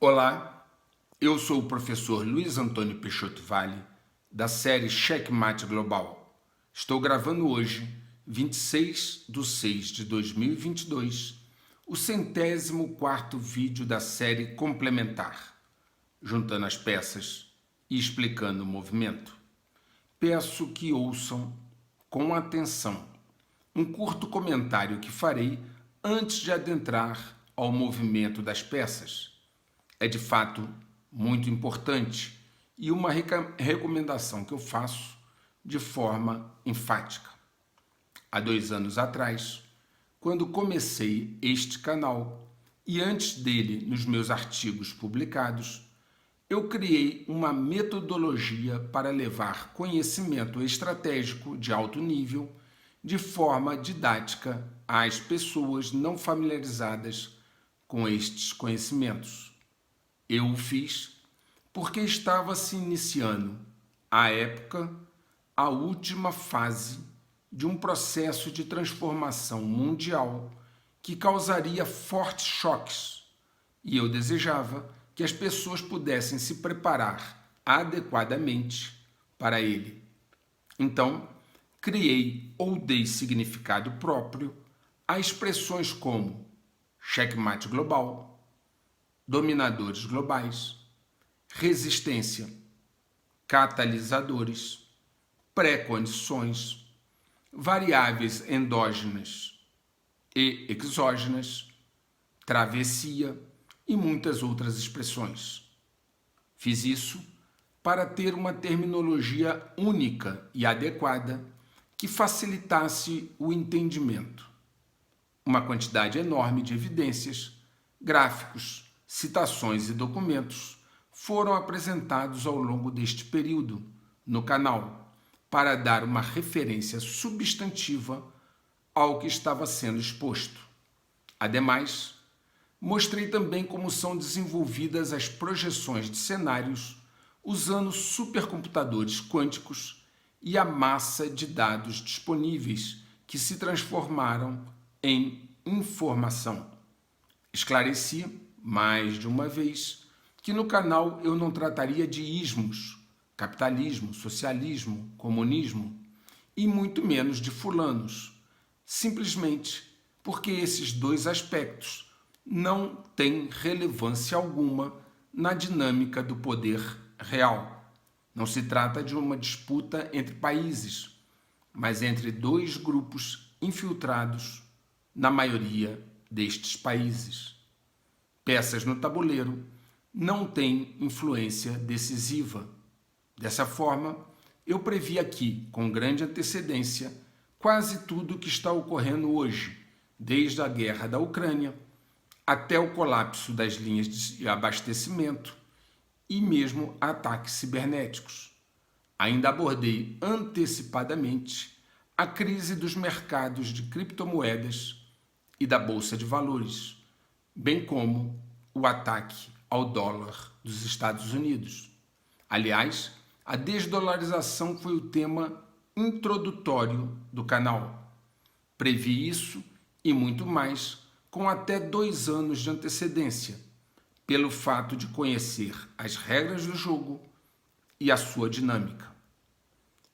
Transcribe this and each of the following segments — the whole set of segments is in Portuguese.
Olá, eu sou o professor Luiz Antônio Peixoto Vale, da série Checkmate Global. Estou gravando hoje, 26/6/2022, o 104º vídeo da série complementar, juntando as peças e explicando o movimento. Peço que ouçam com atenção um curto comentário que farei antes de adentrar ao movimento das peças. É de fato muito importante e uma recomendação que eu faço de forma enfática. Há 2 anos atrás, quando comecei este canal e antes dele nos meus artigos publicados, eu criei uma metodologia para levar conhecimento estratégico de alto nível de forma didática às pessoas não familiarizadas com estes conhecimentos. Eu o fiz porque estava se iniciando, à época, a última fase de um processo de transformação mundial que causaria fortes choques, e eu desejava que as pessoas pudessem se preparar adequadamente para ele. Então, criei ou dei significado próprio a expressões como checkmate global, dominadores globais, resistência, catalisadores, pré-condições, variáveis endógenas e exógenas, travessia e muitas outras expressões. Fiz isso para ter uma terminologia única e adequada que facilitasse o entendimento. Uma quantidade enorme de evidências, gráficos, citações e documentos foram apresentados ao longo deste período no canal para dar uma referência substantiva ao que estava sendo exposto. Ademais, mostrei também como são desenvolvidas as projeções de cenários usando supercomputadores quânticos e a massa de dados disponíveis que se transformaram em informação. Esclareci, mais de uma vez, que no canal eu não trataria de ismos, capitalismo, socialismo, comunismo, e muito menos de fulanos, simplesmente porque esses dois aspectos não têm relevância alguma na dinâmica do poder real. Não se trata de uma disputa entre países, mas entre dois grupos infiltrados na maioria destes países. Peças no tabuleiro não têm influência decisiva. Dessa forma, eu previ aqui, com grande antecedência, quase tudo o que está ocorrendo hoje, desde a guerra da Ucrânia até o colapso das linhas de abastecimento e mesmo ataques cibernéticos. Ainda abordei antecipadamente a crise dos mercados de criptomoedas e da Bolsa de Valores, bem como o ataque ao dólar dos Estados Unidos. Aliás, a desdolarização foi o tema introdutório do canal. Previ isso e muito mais com até 2 anos de antecedência, pelo fato de conhecer as regras do jogo e a sua dinâmica.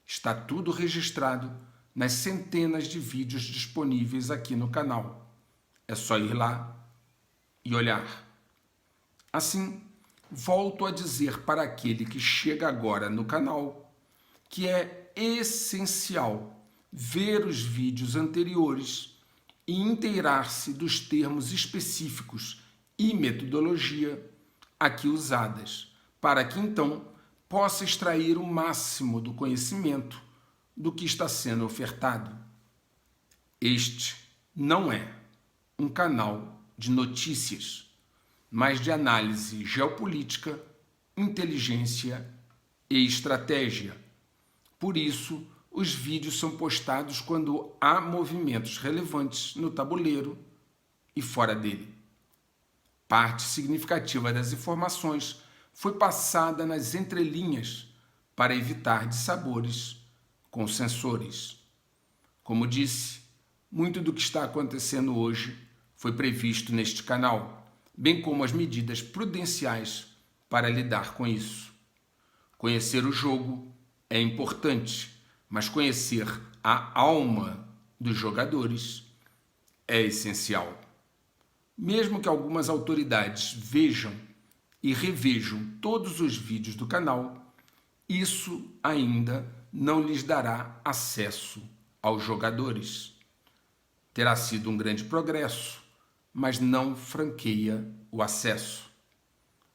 Está tudo registrado nas centenas de vídeos disponíveis aqui no canal. É só ir lá e olhar. Assim, volto a dizer para aquele que chega agora no canal que é essencial ver os vídeos anteriores e inteirar-se dos termos específicos e metodologia aqui usadas, para que então possa extrair o máximo do conhecimento do que está sendo ofertado. Este não é um canal de notícias, mas de análise geopolítica, inteligência e estratégia. Por isso, os vídeos são postados quando há movimentos relevantes no tabuleiro e fora dele. Parte significativa das informações foi passada nas entrelinhas para evitar dissabores com sensores. Como disse, muito do que está acontecendo hoje foi previsto neste canal, bem como as medidas prudenciais para lidar com isso. Conhecer o jogo é importante, mas conhecer a alma dos jogadores é essencial. Mesmo que algumas autoridades vejam e revejam todos os vídeos do canal, isso ainda não lhes dará acesso aos jogadores. Terá sido um grande progresso, mas não franqueia o acesso.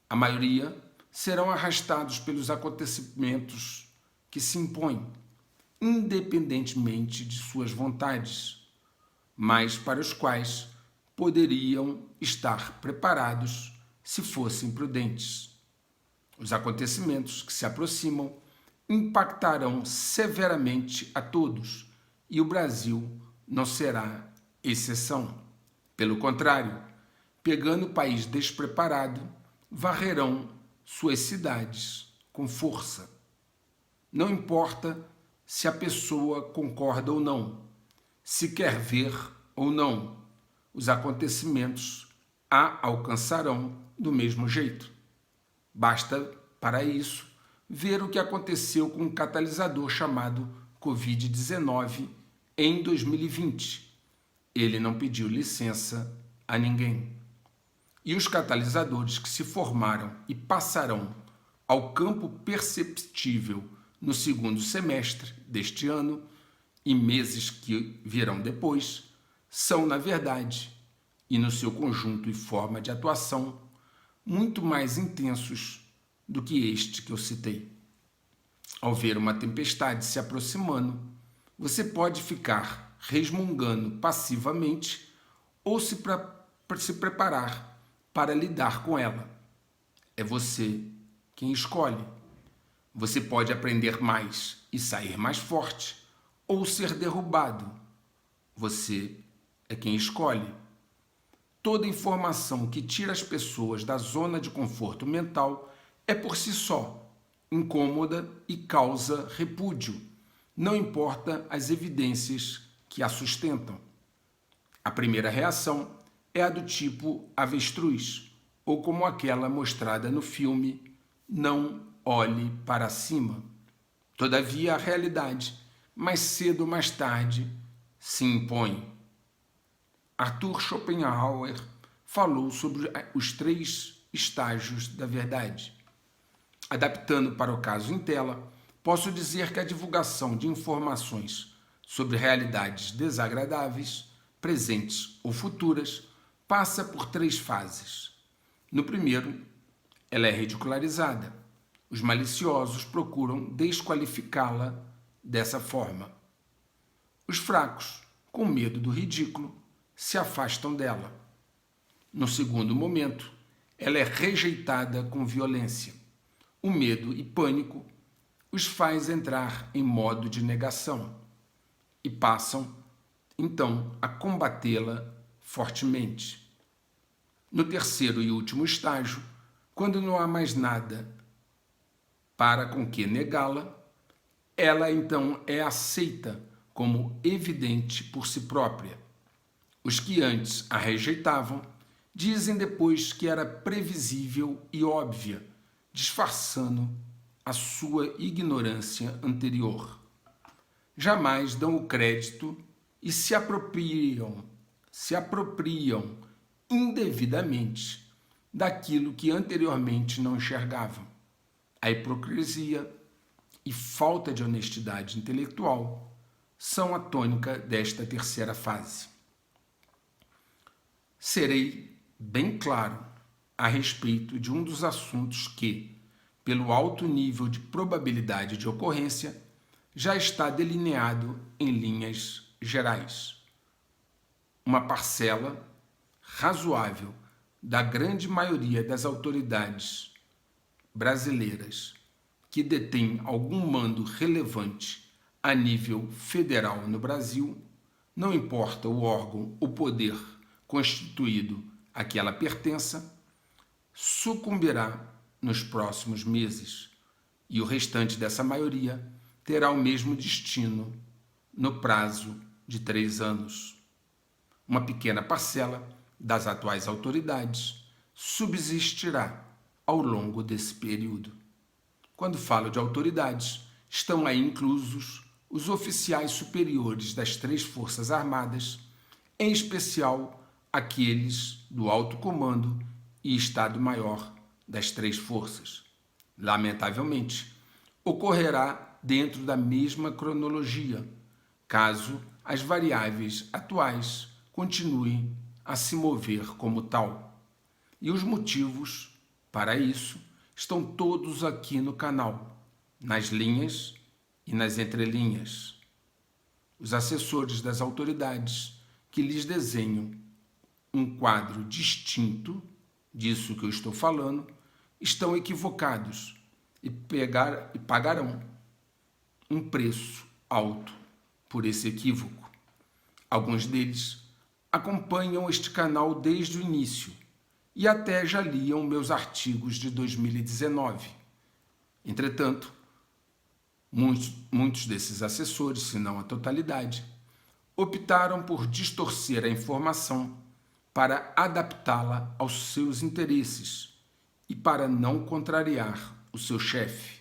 A maioria serão arrastados pelos acontecimentos que se impõem, independentemente de suas vontades, mas para os quais poderiam estar preparados se fossem prudentes. Os acontecimentos que se aproximam impactarão severamente a todos e o Brasil não será exceção. Pelo contrário, pegando o país despreparado, varrerão suas cidades com força. Não importa se a pessoa concorda ou não, se quer ver ou não, os acontecimentos a alcançarão do mesmo jeito. Basta, para isso, ver o que aconteceu com um catalisador chamado Covid-19 em 2020. Ele não pediu licença a ninguém. E os catalisadores que se formaram e passarão ao campo perceptível no segundo semestre deste ano e meses que virão depois, são, na verdade, e no seu conjunto e forma de atuação, muito mais intensos do que este que eu citei. Ao ver uma tempestade se aproximando, você pode ficar resmungando passivamente ou se preparar para lidar com ela. É você quem escolhe. Você pode aprender mais e sair mais forte, ou ser derrubado. Você é quem escolhe. Toda informação que tira as pessoas da zona de conforto mental é por si só incômoda e causa repúdio, não importa as evidências que a sustentam. A primeira reação é a do tipo avestruz, ou como aquela mostrada no filme Não Olhe para Cima. Todavia, a realidade, mais cedo ou mais tarde, se impõe. Arthur Schopenhauer falou sobre os 3 estágios da verdade. Adaptando para o caso em tela, posso dizer que a divulgação de informações sobre realidades desagradáveis, presentes ou futuras, passa por 3 fases. No primeiro, ela é ridicularizada. Os maliciosos procuram desqualificá-la dessa forma. Os fracos, com medo do ridículo, se afastam dela. No segundo momento, ela é rejeitada com violência. O medo e pânico os faz entrar em modo de negação e passam, então, a combatê-la fortemente. No terceiro e último estágio, quando não há mais nada para com que negá-la, ela então é aceita como evidente por si própria. Os que antes a rejeitavam dizem depois que era previsível e óbvia, disfarçando a sua ignorância anterior. Jamais dão o crédito e se apropriam indevidamente daquilo que anteriormente não enxergavam. A hipocrisia e falta de honestidade intelectual são a tônica desta terceira fase. Serei bem claro a respeito de um dos assuntos que, pelo alto nível de probabilidade de ocorrência, já está delineado em linhas gerais. Uma parcela razoável da grande maioria das autoridades brasileiras que detém algum mando relevante a nível federal no Brasil, não importa o órgão ou poder constituído a que ela pertença, sucumbirá nos próximos meses, e o restante dessa maioria terá o mesmo destino no prazo de 3 anos. Uma pequena parcela das atuais autoridades subsistirá ao longo desse período. Quando falo de autoridades, estão aí inclusos os oficiais superiores das 3 Forças Armadas, em especial aqueles do alto comando e Estado-Maior das 3 forças. Lamentavelmente, ocorrerá dentro da mesma cronologia, caso as variáveis atuais continuem a se mover como tal. E os motivos para isso estão todos aqui no canal, nas linhas e nas entrelinhas. Os assessores das autoridades que lhes desenham um quadro distinto disso que eu estou falando estão equivocados e pagarão um preço alto por esse equívoco. Alguns deles acompanham este canal desde o início e até já liam meus artigos de 2019. Entretanto, muitos desses assessores, se não a totalidade, optaram por distorcer a informação para adaptá-la aos seus interesses e para não contrariar o seu chefe.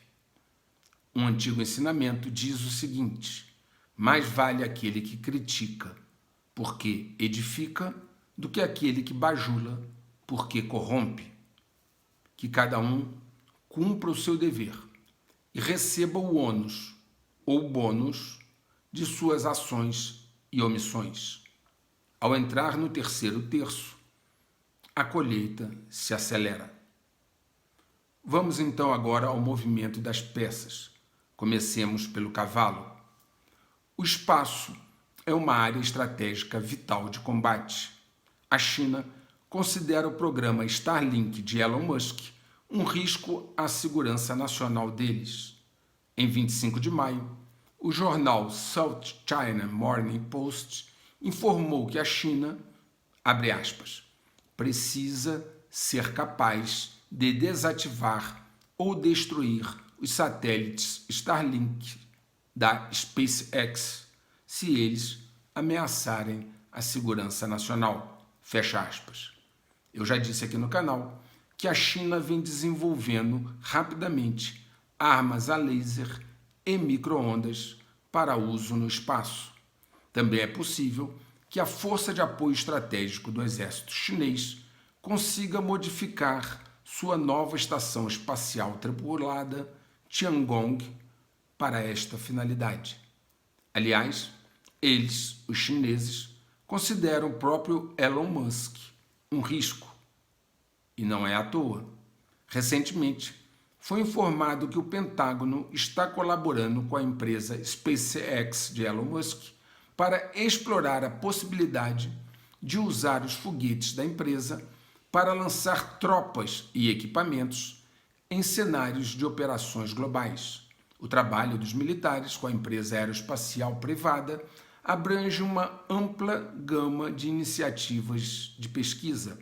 Um antigo ensinamento diz o seguinte: mais vale aquele que critica, porque edifica, do que aquele que bajula, porque corrompe. Que cada um cumpra o seu dever e receba o ônus ou bônus de suas ações e omissões. Ao entrar no 3º terço, a colheita se acelera. Vamos então agora ao movimento das peças. Comecemos pelo cavalo. O espaço é uma área estratégica vital de combate. A China considera o programa Starlink de Elon Musk um risco à segurança nacional deles. Em 25 de maio, o jornal South China Morning Post informou que a China, abre aspas, precisa ser capaz de desativar ou destruir os satélites Starlink da SpaceX se eles ameaçarem a segurança nacional. Fecha aspas. Eu já disse aqui no canal que a China vem desenvolvendo rapidamente armas a laser e micro-ondas para uso no espaço. Também é possível que a Força de Apoio Estratégico do Exército Chinês consiga modificar sua nova estação espacial tripulada Tiangong para esta finalidade. Aliás, eles, os chineses, consideram o próprio Elon Musk um risco. E não é à toa. Recentemente, foi informado que o Pentágono está colaborando com a empresa SpaceX de Elon Musk para explorar a possibilidade de usar os foguetes da empresa para lançar tropas e equipamentos em cenários de operações globais. O trabalho dos militares com a empresa aeroespacial privada abrange uma ampla gama de iniciativas de pesquisa.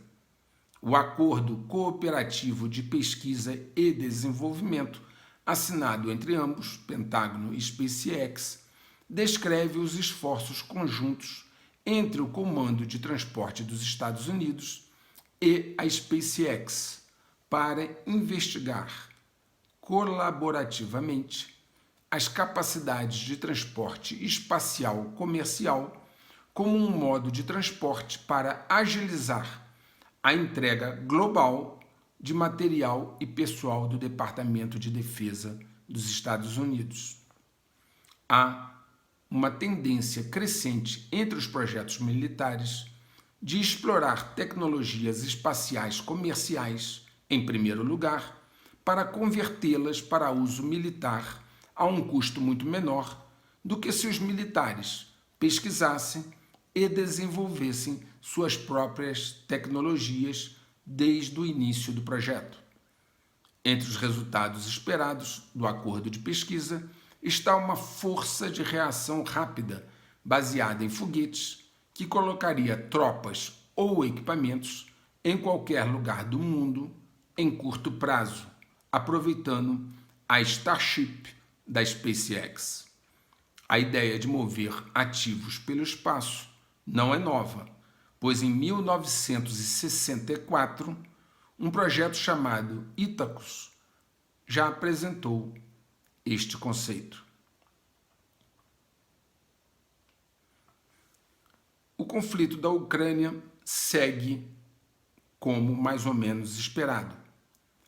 O Acordo Cooperativo de Pesquisa e Desenvolvimento, assinado entre ambos, Pentágono e SpaceX, descreve os esforços conjuntos entre o Comando de Transporte dos Estados Unidos e a SpaceX para investigar colaborativamente as capacidades de transporte espacial comercial como um modo de transporte para agilizar a entrega global de material e pessoal do Departamento de Defesa dos Estados Unidos. Há uma tendência crescente entre os projetos militares de explorar tecnologias espaciais comerciais, em primeiro lugar, para convertê-las para uso militar a um custo muito menor do que se os militares pesquisassem e desenvolvessem suas próprias tecnologias desde o início do projeto. Entre os resultados esperados do acordo de pesquisa está uma força de reação rápida baseada em foguetes que colocaria tropas ou equipamentos em qualquer lugar do mundo em curto prazo, aproveitando a Starship da SpaceX. A ideia de mover ativos pelo espaço não é nova, pois em 1964 um projeto chamado Ithacus já apresentou este conceito. O conflito da Ucrânia segue como mais ou menos esperado.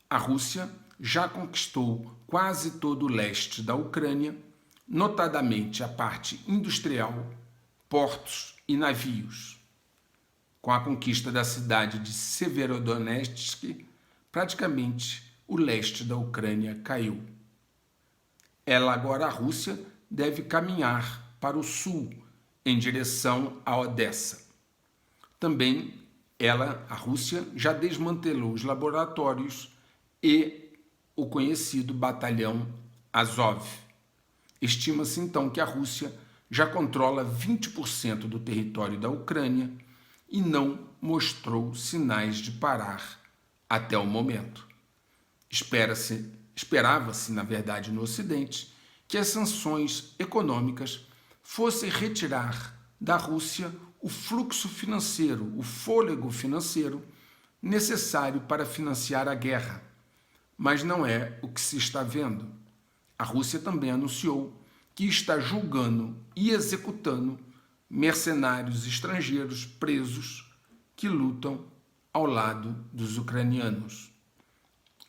A Rússia já conquistou quase todo o leste da Ucrânia, notadamente a parte industrial, portos e navios. Com a conquista da cidade de Severodonetsk, praticamente o leste da Ucrânia caiu. Agora a Rússia deve caminhar para o sul, em direção a Odessa. Também a Rússia, já desmantelou os laboratórios e o conhecido batalhão Azov. Estima-se então que a Rússia já controla 20% do território da Ucrânia e não mostrou sinais de parar até o momento. Esperava-se, na verdade, no Ocidente, que as sanções econômicas fossem retirar da Rússia o fluxo financeiro, o fôlego financeiro necessário para financiar a guerra. Mas não é o que se está vendo. A Rússia também anunciou que está julgando e executando mercenários estrangeiros presos que lutam ao lado dos ucranianos.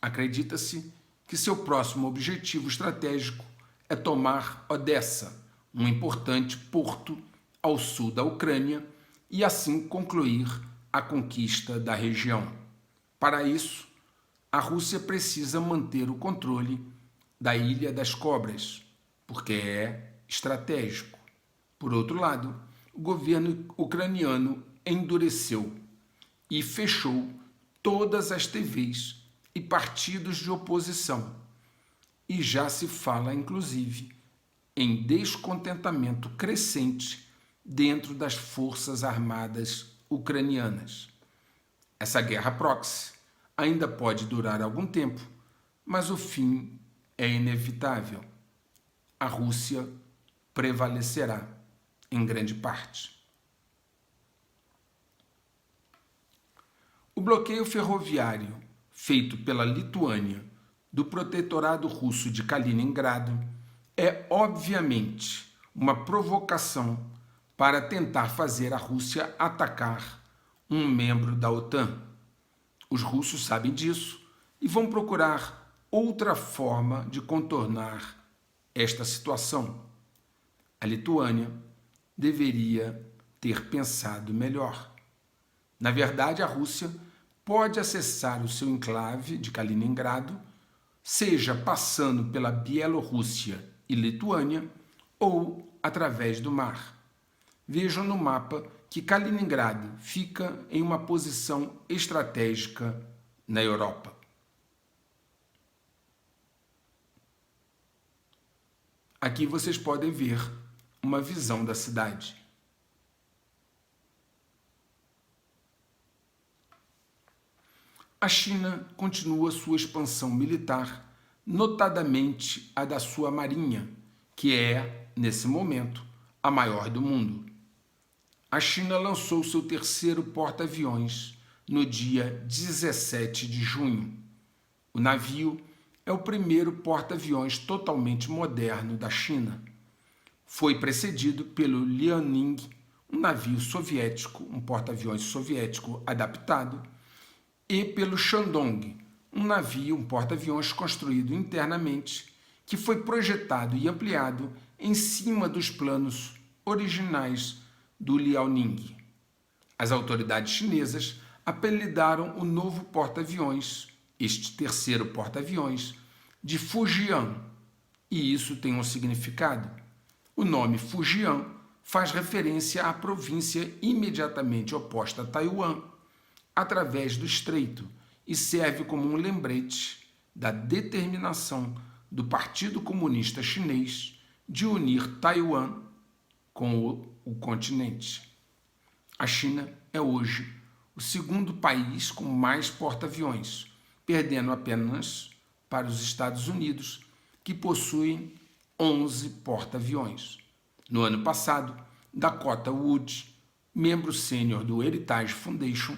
Acredita-se que seu próximo objetivo estratégico é tomar Odessa, um importante porto ao sul da Ucrânia, e assim concluir a conquista da região. Para isso, a Rússia precisa manter o controle da Ilha das Cobras, porque é estratégico. Por outro lado, o governo ucraniano endureceu e fechou todas as TVs e partidos de oposição. E já se fala, inclusive, em descontentamento crescente dentro das forças armadas ucranianas. Essa guerra proxy ainda pode durar algum tempo, mas o fim é inevitável. A Rússia prevalecerá em grande parte. O bloqueio ferroviário feito pela Lituânia do protetorado russo de Kaliningrado é, obviamente, uma provocação para tentar fazer a Rússia atacar um membro da OTAN. Os russos sabem disso e vão procurar outra forma de contornar esta situação. A Lituânia deveria ter pensado melhor. Na verdade, a Rússia pode acessar o seu enclave de Kaliningrado, seja passando pela Bielorrússia e Lituânia ou através do mar. Vejam no mapa que Kaliningrado fica em uma posição estratégica na Europa. Aqui vocês podem ver uma visão da cidade. A China continua sua expansão militar, notadamente a da sua marinha, que é, nesse momento, a maior do mundo. A China lançou seu terceiro porta-aviões no dia 17 de junho. O navio é o primeiro porta-aviões totalmente moderno da China. Foi precedido pelo Liaoning, um navio soviético, um porta-aviões soviético adaptado, e pelo Shandong, um porta-aviões construído internamente, que foi projetado e ampliado em cima dos planos originais do Liaoning. As autoridades chinesas apelidaram o novo porta-aviões, este terceiro porta-aviões, de Fujian, e isso tem um significado. O nome Fujian faz referência à província imediatamente oposta a Taiwan, através do estreito, e serve como um lembrete da determinação do Partido Comunista Chinês de unir Taiwan com o continente. A China é hoje o segundo país com mais porta-aviões, perdendo apenas para os Estados Unidos, que possuem 11 porta-aviões. No ano passado, Dakota Wood, membro sênior do Heritage Foundation,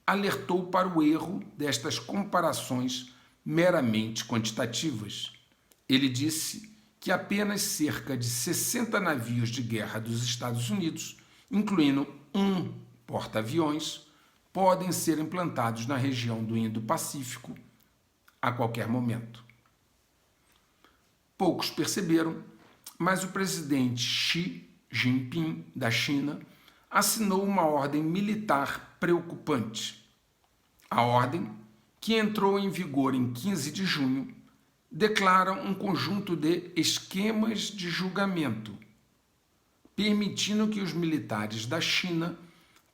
alertou para o erro destas comparações meramente quantitativas. Ele disse que apenas cerca de 60 navios de guerra dos Estados Unidos, incluindo um porta-aviões, podem ser implantados na região do Indo-Pacífico a qualquer momento. Poucos perceberam, mas o presidente Xi Jinping, da China, assinou uma ordem militar preocupante. A ordem, que entrou em vigor em 15 de junho, declara um conjunto de esquemas de julgamento, permitindo que os militares da China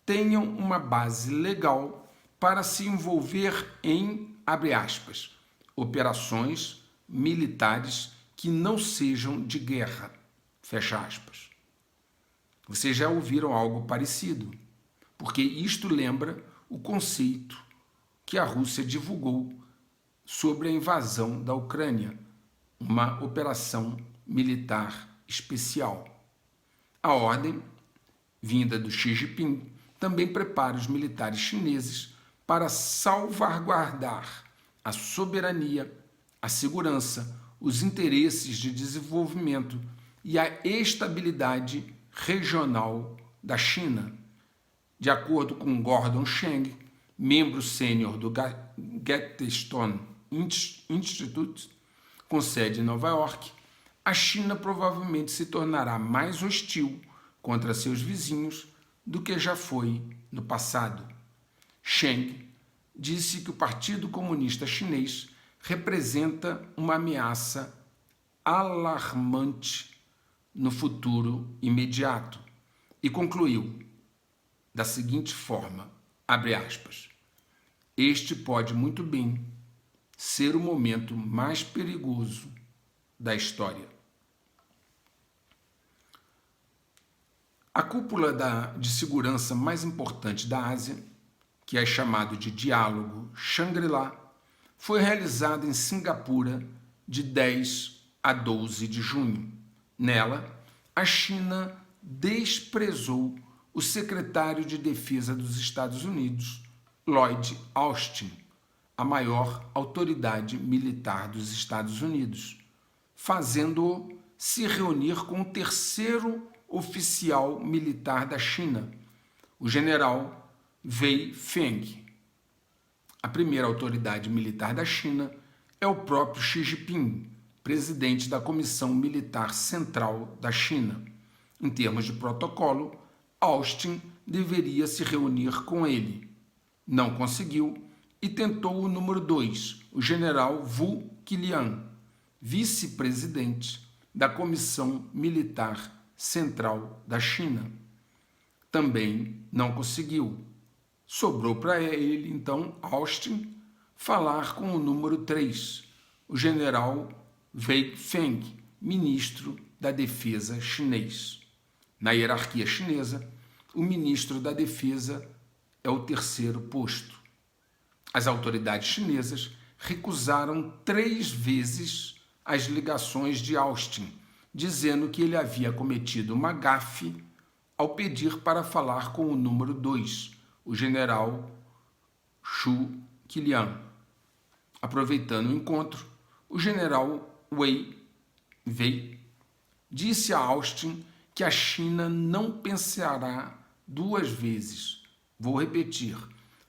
tenham uma base legal para se envolver em, abre aspas, operações militares que não sejam de guerra, fecha aspas. Vocês já ouviram algo parecido, porque isto lembra o conceito que a Rússia divulgou sobre a invasão da Ucrânia, uma operação militar especial. A ordem, vinda do Xi Jinping, também prepara os militares chineses para salvaguardar a soberania, a segurança, os interesses de desenvolvimento e a estabilidade regional da China. De acordo com Gordon Chang, membro sênior do Gettystone Institute, com sede em Nova York, a China provavelmente se tornará mais hostil contra seus vizinhos do que já foi no passado. Chang disse que o Partido Comunista Chinês representa uma ameaça alarmante no futuro imediato e concluiu da seguinte forma, abre aspas, este pode muito bem ser o momento mais perigoso da história. A cúpula de segurança mais importante da Ásia, que é chamado de Diálogo Shangri-La, foi realizada em Singapura de 10 a 12 de junho. Nela, a China desprezou o secretário de Defesa dos Estados Unidos, Lloyd Austin, a maior autoridade militar dos Estados Unidos, fazendo-o se reunir com o terceiro oficial militar da China, o general Wei Feng. A primeira autoridade militar da China é o próprio Xi Jinping, presidente da Comissão Militar Central da China. Em termos de protocolo, Austin deveria se reunir com ele. Não conseguiu e tentou o número 2, o general Wu Qiliang, vice-presidente da Comissão Militar Central da China. Também não conseguiu. Sobrou para ele, então, Austin, falar com o número 3, o general Wei Feng, ministro da Defesa chinês. Na hierarquia chinesa, o ministro da Defesa é o terceiro posto. As autoridades chinesas recusaram 3 vezes as ligações de Austin, dizendo que ele havia cometido uma gafe ao pedir para falar com o número 2, o general Xu Qiliang. Aproveitando o encontro, o general Wei disse a Austin que a China não pensará 2 vezes. Vou repetir,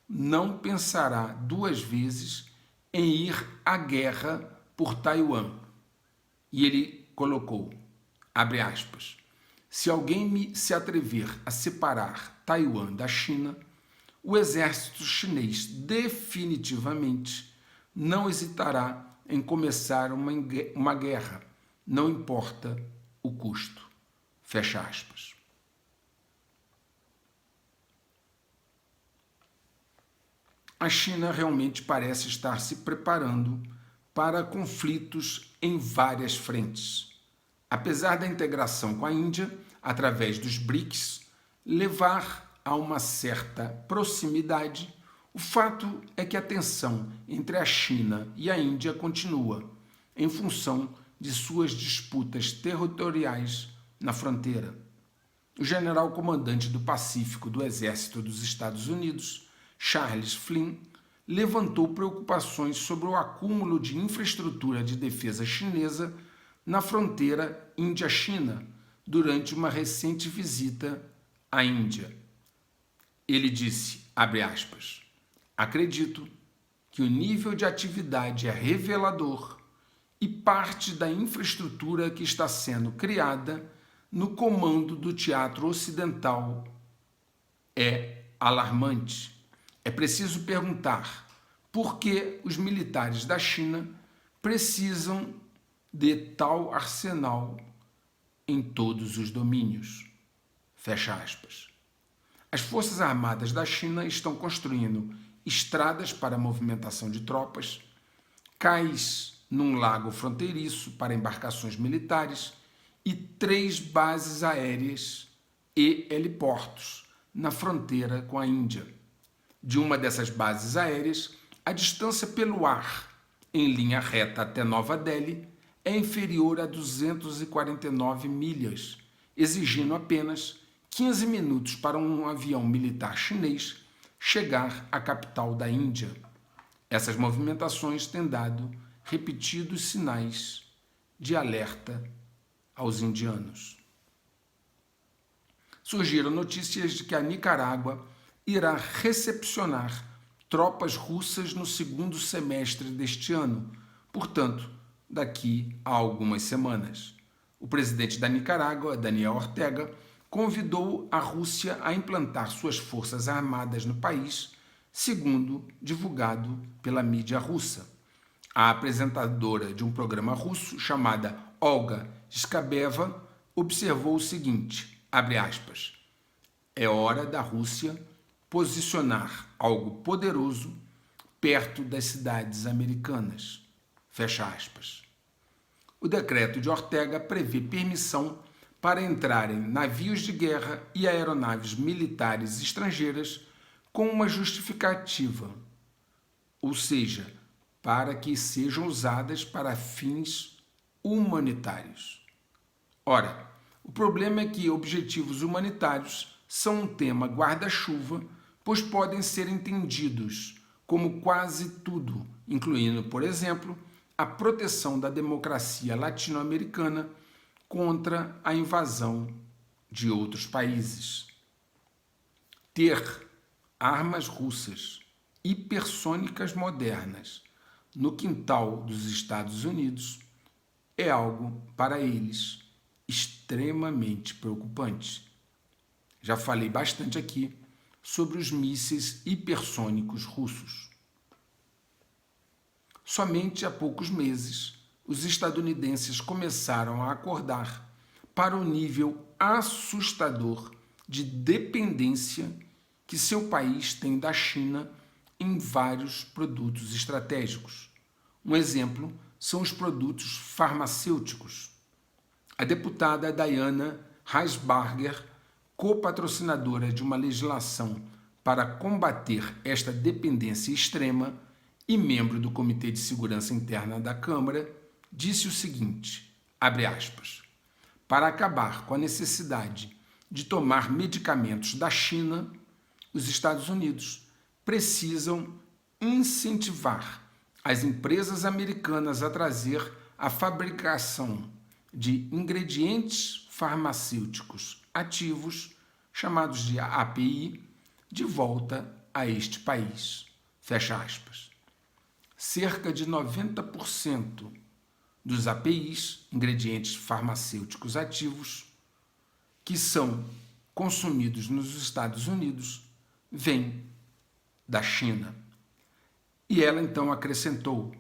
não pensará 2 vezes em ir à guerra por Taiwan. E ele colocou, abre aspas, se alguém se atrever a separar Taiwan da China, o exército chinês definitivamente não hesitará em começar uma guerra, não importa o custo. Fecha aspas. A China realmente parece estar se preparando para conflitos em várias frentes. Apesar da integração com a Índia, através dos BRICS, levar a uma certa proximidade, o fato é que a tensão entre a China e a Índia continua, em função de suas disputas territoriais na fronteira. O general comandante do Pacífico do Exército dos Estados Unidos, Charles Flynn, levantou preocupações sobre o acúmulo de infraestrutura de defesa chinesa na fronteira Índia-China durante uma recente visita à Índia. Ele disse, abre aspas, acredito que o nível de atividade é revelador e parte da infraestrutura que está sendo criada no comando do teatro ocidental é alarmante. É preciso perguntar por que os militares da China precisam de tal arsenal em todos os domínios. Fecha aspas. As Forças Armadas da China estão construindo estradas para a movimentação de tropas, cais num lago fronteiriço para embarcações militares e 3 bases aéreas e heliportos na fronteira com a Índia. De uma dessas bases aéreas, a distância pelo ar, em linha reta até Nova Delhi, é inferior a 249 milhas, exigindo apenas 15 minutos para um avião militar chinês chegar à capital da Índia. Essas movimentações têm dado repetidos sinais de alerta aos indianos. Surgiram notícias de que a Nicarágua irá recepcionar tropas russas no segundo semestre deste ano, portanto, daqui a algumas semanas. O presidente da Nicarágua, Daniel Ortega, convidou a Rússia a implantar suas forças armadas no país, segundo divulgado pela mídia russa. A apresentadora de um programa russo, chamada Olga Skabeva, observou o seguinte, abre aspas, é hora da Rússia posicionar algo poderoso perto das cidades americanas. Fecha aspas. O decreto de Ortega prevê permissão para entrarem navios de guerra e aeronaves militares estrangeiras com uma justificativa, ou seja, para que sejam usadas para fins humanitários. Ora, o problema é que objetivos humanitários são um tema guarda-chuva, pois podem ser entendidos como quase tudo, incluindo, por exemplo, a proteção da democracia latino-americana contra a invasão de outros países. Ter armas russas hipersônicas modernas no quintal dos Estados Unidos é algo, para eles, extremamente preocupante. Já falei bastante aqui sobre os mísseis hipersônicos russos. Somente há poucos meses, os estadunidenses começaram a acordar para o nível assustador de dependência que seu país tem da China em vários produtos estratégicos. Um exemplo são os produtos farmacêuticos. A deputada Diana Heisberger, co-patrocinadora de uma legislação para combater esta dependência extrema e membro do Comitê de Segurança Interna da Câmara, disse o seguinte, abre aspas, para acabar com a necessidade de tomar medicamentos da China, os Estados Unidos precisam incentivar as empresas americanas a trazer a fabricação de ingredientes farmacêuticos ativos, chamados de API, de volta a este país. Fecha aspas. Cerca de 90% dos APIs, ingredientes farmacêuticos ativos, que são consumidos nos Estados Unidos, vêm da China. E ela então acrescentou: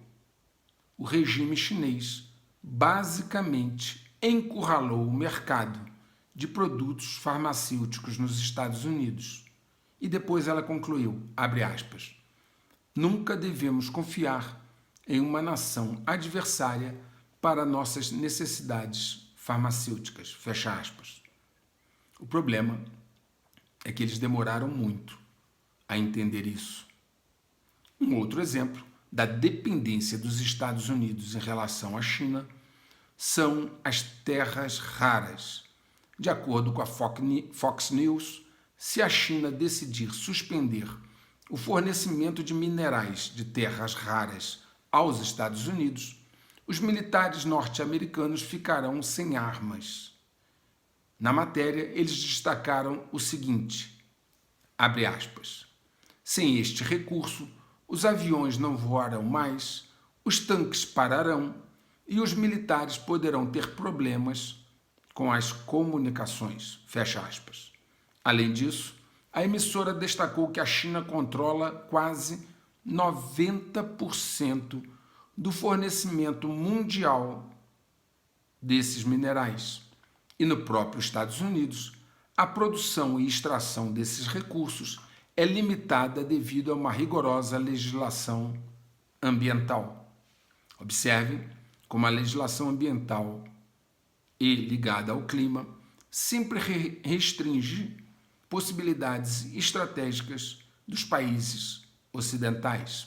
o regime chinês basicamente encurralou o mercado de produtos farmacêuticos nos Estados Unidos. E depois ela concluiu, abre aspas, nunca devemos confiar em uma nação adversária para nossas necessidades farmacêuticas, fecha aspas. O problema é que eles demoraram muito a entender isso. Um outro exemplo da dependência dos Estados Unidos em relação à China são as terras raras. De acordo com a Fox News, se a China decidir suspender o fornecimento de minerais de terras raras aos Estados Unidos, os militares norte-americanos ficarão sem armas. Na matéria, eles destacaram o seguinte, abre aspas, sem este recurso, os aviões não voarão mais, os tanques pararão e os militares poderão ter problemas com as comunicações, fecha aspas. Além disso, a emissora destacou que a China controla quase 90% do fornecimento mundial desses minerais. E no próprio Estados Unidos, a produção e extração desses recursos é limitada devido a uma rigorosa legislação ambiental. Observem como a legislação ambiental e ligada ao clima sempre restringe possibilidades estratégicas dos países ocidentais.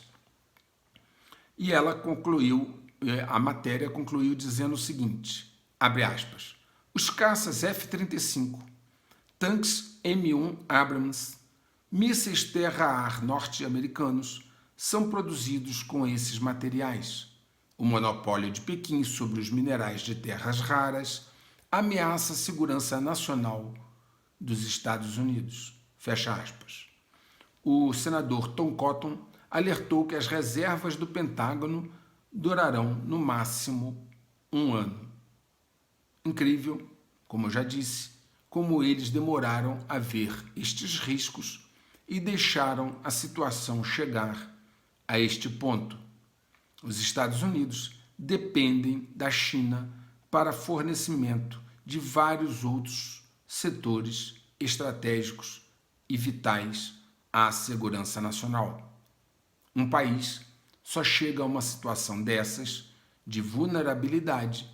E ela concluiu, a matéria concluiu dizendo o seguinte, abre aspas, os caças F-35, tanques M1 Abrams, mísseis terra-ar norte-americanos são produzidos com esses materiais. O monopólio de Pequim sobre os minerais de terras raras ameaça a segurança nacional dos Estados Unidos. Fecha aspas. O senador Tom Cotton alertou que as reservas do Pentágono durarão no máximo 1 ano. Incrível, como eu já disse, como eles demoraram a ver estes riscos e deixaram a situação chegar a este ponto. Os Estados Unidos dependem da China para fornecimento de vários outros setores estratégicos e vitais à segurança nacional. Um país só chega a uma situação dessas, de vulnerabilidade,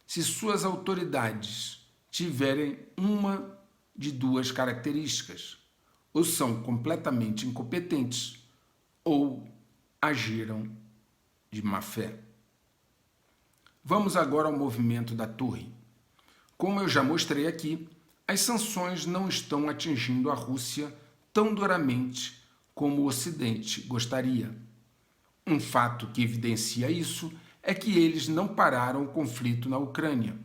se suas autoridades tiverem uma de duas características, ou são completamente incompetentes, ou agiram de má fé. Vamos agora ao movimento da Torre. Como eu já mostrei aqui, as sanções não estão atingindo a Rússia tão duramente como o Ocidente gostaria. Um fato que evidencia isso é que eles não pararam o conflito na Ucrânia.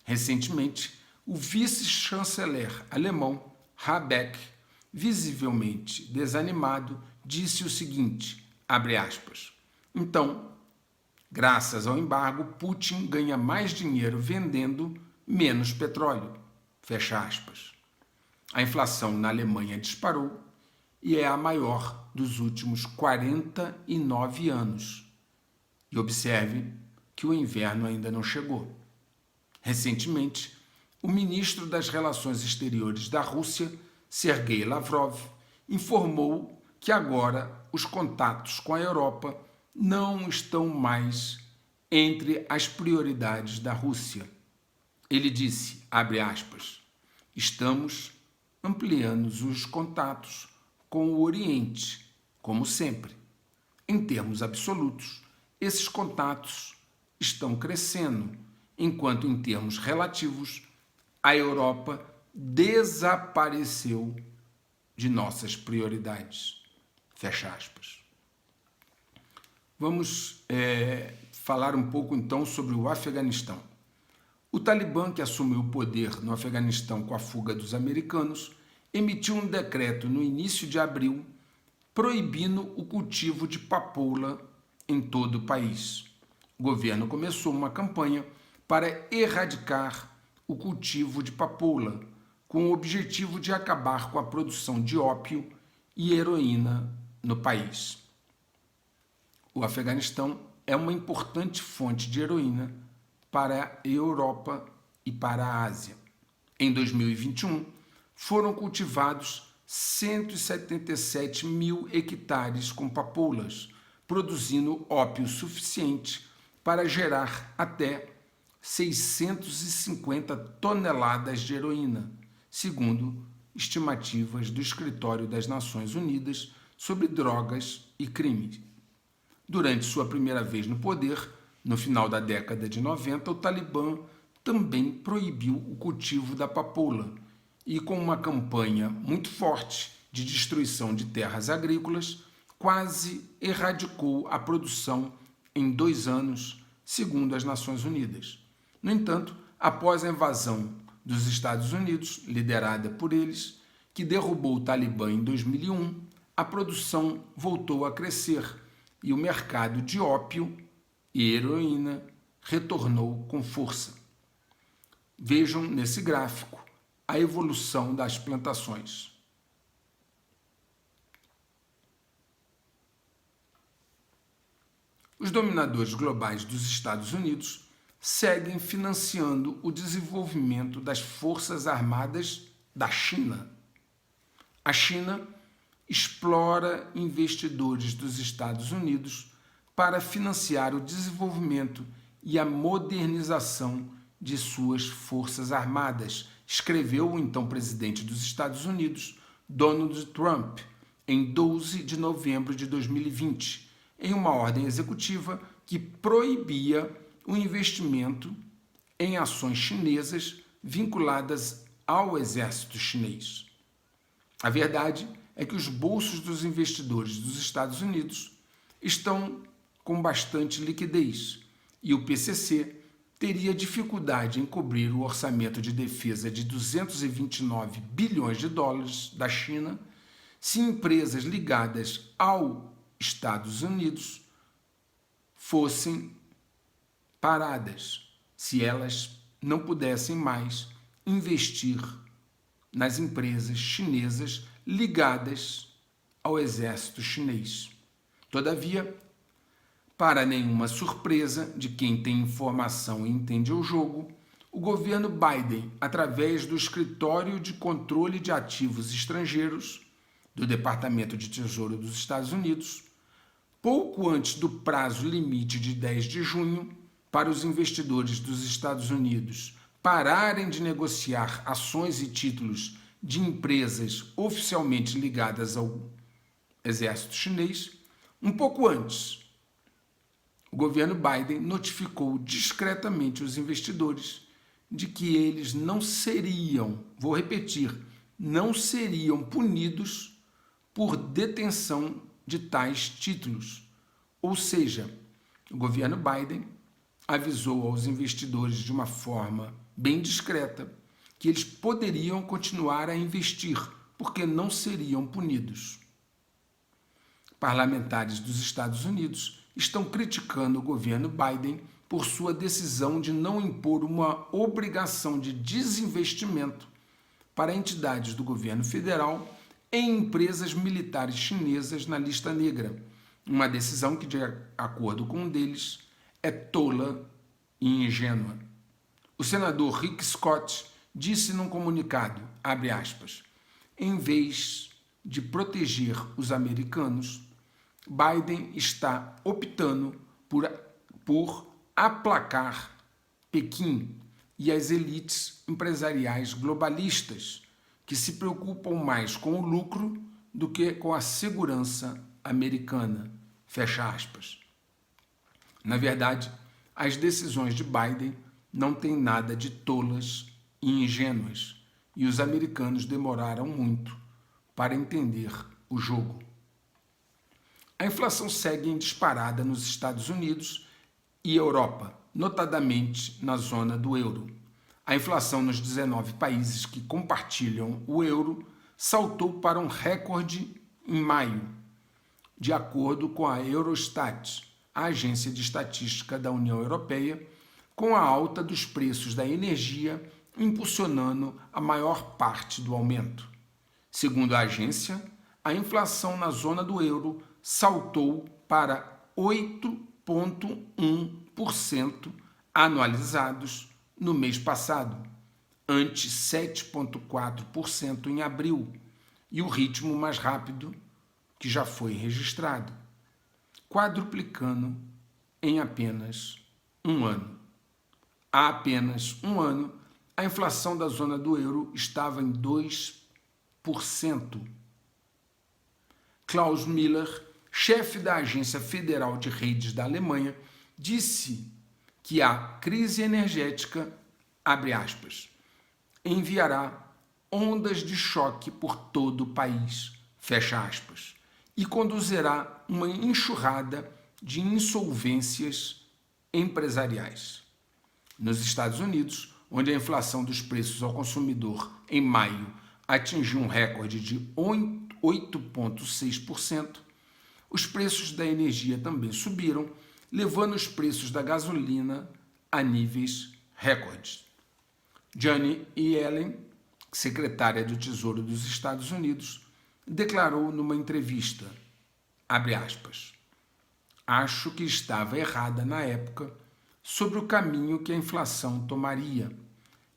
Recentemente, o vice-chanceler alemão Habeck, visivelmente desanimado, disse o seguinte, abre aspas, então, graças ao embargo, Putin ganha mais dinheiro vendendo menos petróleo, fecha aspas. A inflação na Alemanha disparou e é a maior dos últimos 49 anos. E observe que o inverno ainda não chegou. Recentemente, o ministro das Relações Exteriores da Rússia, Sergei Lavrov, informou que agora os contatos com a Europa não estão mais entre as prioridades da Rússia. Ele disse, abre aspas, estamos ampliando os contatos com o Oriente, como sempre. Em termos absolutos, esses contatos estão crescendo, enquanto em termos relativos, a Europa desapareceu de nossas prioridades. Fecha aspas. Vamos falar um pouco então sobre o Afeganistão. O Talibã, que assumiu o poder no Afeganistão com a fuga dos americanos, emitiu um decreto no início de abril proibindo o cultivo de papoula em todo o país. O governo começou uma campanha para erradicar o cultivo de papoula, com o objetivo de acabar com a produção de ópio e heroína no país. O Afeganistão é uma importante fonte de heroína para a Europa e para a Ásia. Em 2021, foram cultivados 177 mil hectares com papoulas, produzindo ópio suficiente para gerar até 650 toneladas de heroína, segundo estimativas do Escritório das Nações Unidas sobre Drogas e Crime. Durante sua primeira vez no poder, no final da década de 90, o Talibã também proibiu o cultivo da papoula e, com uma campanha muito forte de destruição de terras agrícolas, quase erradicou a produção em 2 anos, segundo as Nações Unidas. No entanto, após a invasão dos Estados Unidos, liderada por eles, que derrubou o Talibã em 2001, a produção voltou a crescer e o mercado de ópio e heroína retornou com força. Vejam nesse gráfico a evolução das plantações. Os dominadores globais dos Estados Unidos seguem financiando o desenvolvimento das forças armadas da China. A China explora investidores dos Estados Unidos para financiar o desenvolvimento e a modernização de suas forças armadas, escreveu o então presidente dos Estados Unidos, Donald Trump, em 12 de novembro de 2020, em uma ordem executiva que proibia o investimento em ações chinesas vinculadas ao exército chinês. A verdade é que os bolsos dos investidores dos Estados Unidos estão com bastante liquidez e o PCC teria dificuldade em cobrir o orçamento de defesa de 229 bilhões de dólares da China se empresas ligadas aos Estados Unidos fossem paradas, se elas não pudessem mais investir nas empresas chinesas ligadas ao exército chinês. Todavia, para nenhuma surpresa de quem tem informação e entende o jogo, o governo Biden, através do Escritório de Controle de Ativos Estrangeiros do Departamento de Tesouro dos Estados Unidos, pouco antes do prazo limite de 10 de junho, para os investidores dos Estados Unidos pararem de negociar ações e títulos de empresas oficialmente ligadas ao exército chinês, um pouco antes, o governo Biden notificou discretamente os investidores de que eles não seriam, vou repetir, não seriam punidos por detenção de tais títulos. Ou seja, o governo Biden avisou aos investidores de uma forma bem discreta que eles poderiam continuar a investir, porque não seriam punidos. Parlamentares dos Estados Unidos estão criticando o governo Biden por sua decisão de não impor uma obrigação de desinvestimento para entidades do governo federal em empresas militares chinesas na lista negra, uma decisão que, de acordo com um deles, é tola e ingênua. O senador Rick Scott disse num comunicado, abre aspas, em vez de proteger os americanos, Biden está optando por aplacar Pequim e as elites empresariais globalistas, que se preocupam mais com o lucro do que com a segurança americana. Fecha aspas. Na verdade, as decisões de Biden não têm nada de tolas e ingênuas, e os americanos demoraram muito para entender o jogo. A inflação segue em disparada nos Estados Unidos e Europa, notadamente na zona do euro. A inflação nos 19 países que compartilham o euro saltou para um recorde em maio, de acordo com a Eurostat, a agência de estatística da União Europeia, com a alta dos preços da energia impulsionando a maior parte do aumento. Segundo a agência, a inflação na zona do euro saltou para 8,1% anualizados no mês passado, ante 7,4% em abril, e o ritmo mais rápido que já foi registrado, quadruplicando em apenas um ano. Há apenas um ano, a inflação da zona do euro estava em 2%. Klaus Miller, chefe da Agência Federal de Redes da Alemanha, disse que a crise energética, abre aspas, enviará ondas de choque por todo o país, fecha aspas, e conduzirá uma enxurrada de insolvências empresariais. Nos Estados Unidos, onde a inflação dos preços ao consumidor em maio atingiu um recorde de 8,6%, os preços da energia também subiram, levando os preços da gasolina a níveis recordes. Janet Yellen, secretária do Tesouro dos Estados Unidos, declarou numa entrevista, abre aspas, acho que estava errada na época sobre o caminho que a inflação tomaria.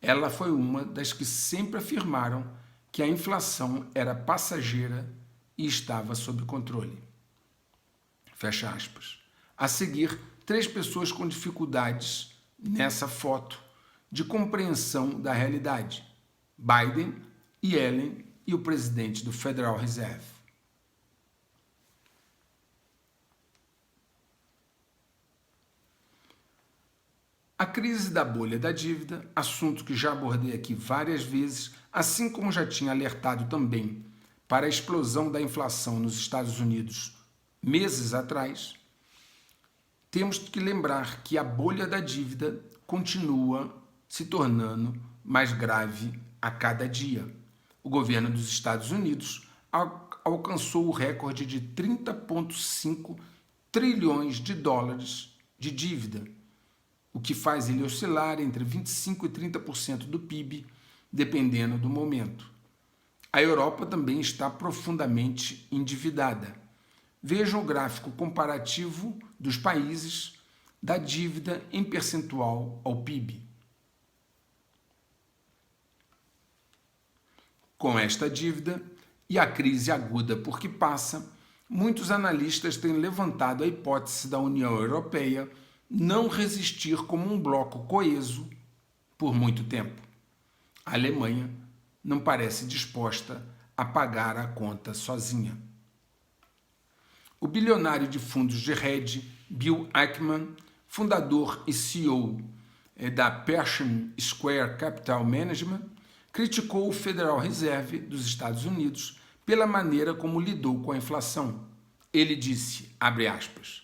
Ela foi uma das que sempre afirmaram que a inflação era passageira e estava sob controle. Fecha aspas. A seguir, 3 pessoas com dificuldades nessa foto de compreensão da realidade: Biden, Yellen e o presidente do Federal Reserve. A crise da bolha da dívida, assunto que já abordei aqui várias vezes, assim como já tinha alertado também para a explosão da inflação nos Estados Unidos meses atrás, temos que lembrar que a bolha da dívida continua se tornando mais grave a cada dia. O governo dos Estados Unidos alcançou o recorde de 30,5 trilhões de dólares de dívida, o que faz ele oscilar entre 25% e 30% do PIB, dependendo do momento. A Europa também está profundamente endividada. Vejam o gráfico comparativo dos países da dívida em percentual ao PIB. Com esta dívida e a crise aguda por que passa, muitos analistas têm levantado a hipótese da União Europeia não resistir como um bloco coeso por muito tempo. A Alemanha não parece disposta a pagar a conta sozinha. O bilionário de fundos de hedge, Bill Ackman, fundador e CEO da Pershing Square Capital Management, criticou o Federal Reserve dos Estados Unidos pela maneira como lidou com a inflação. Ele disse, abre aspas,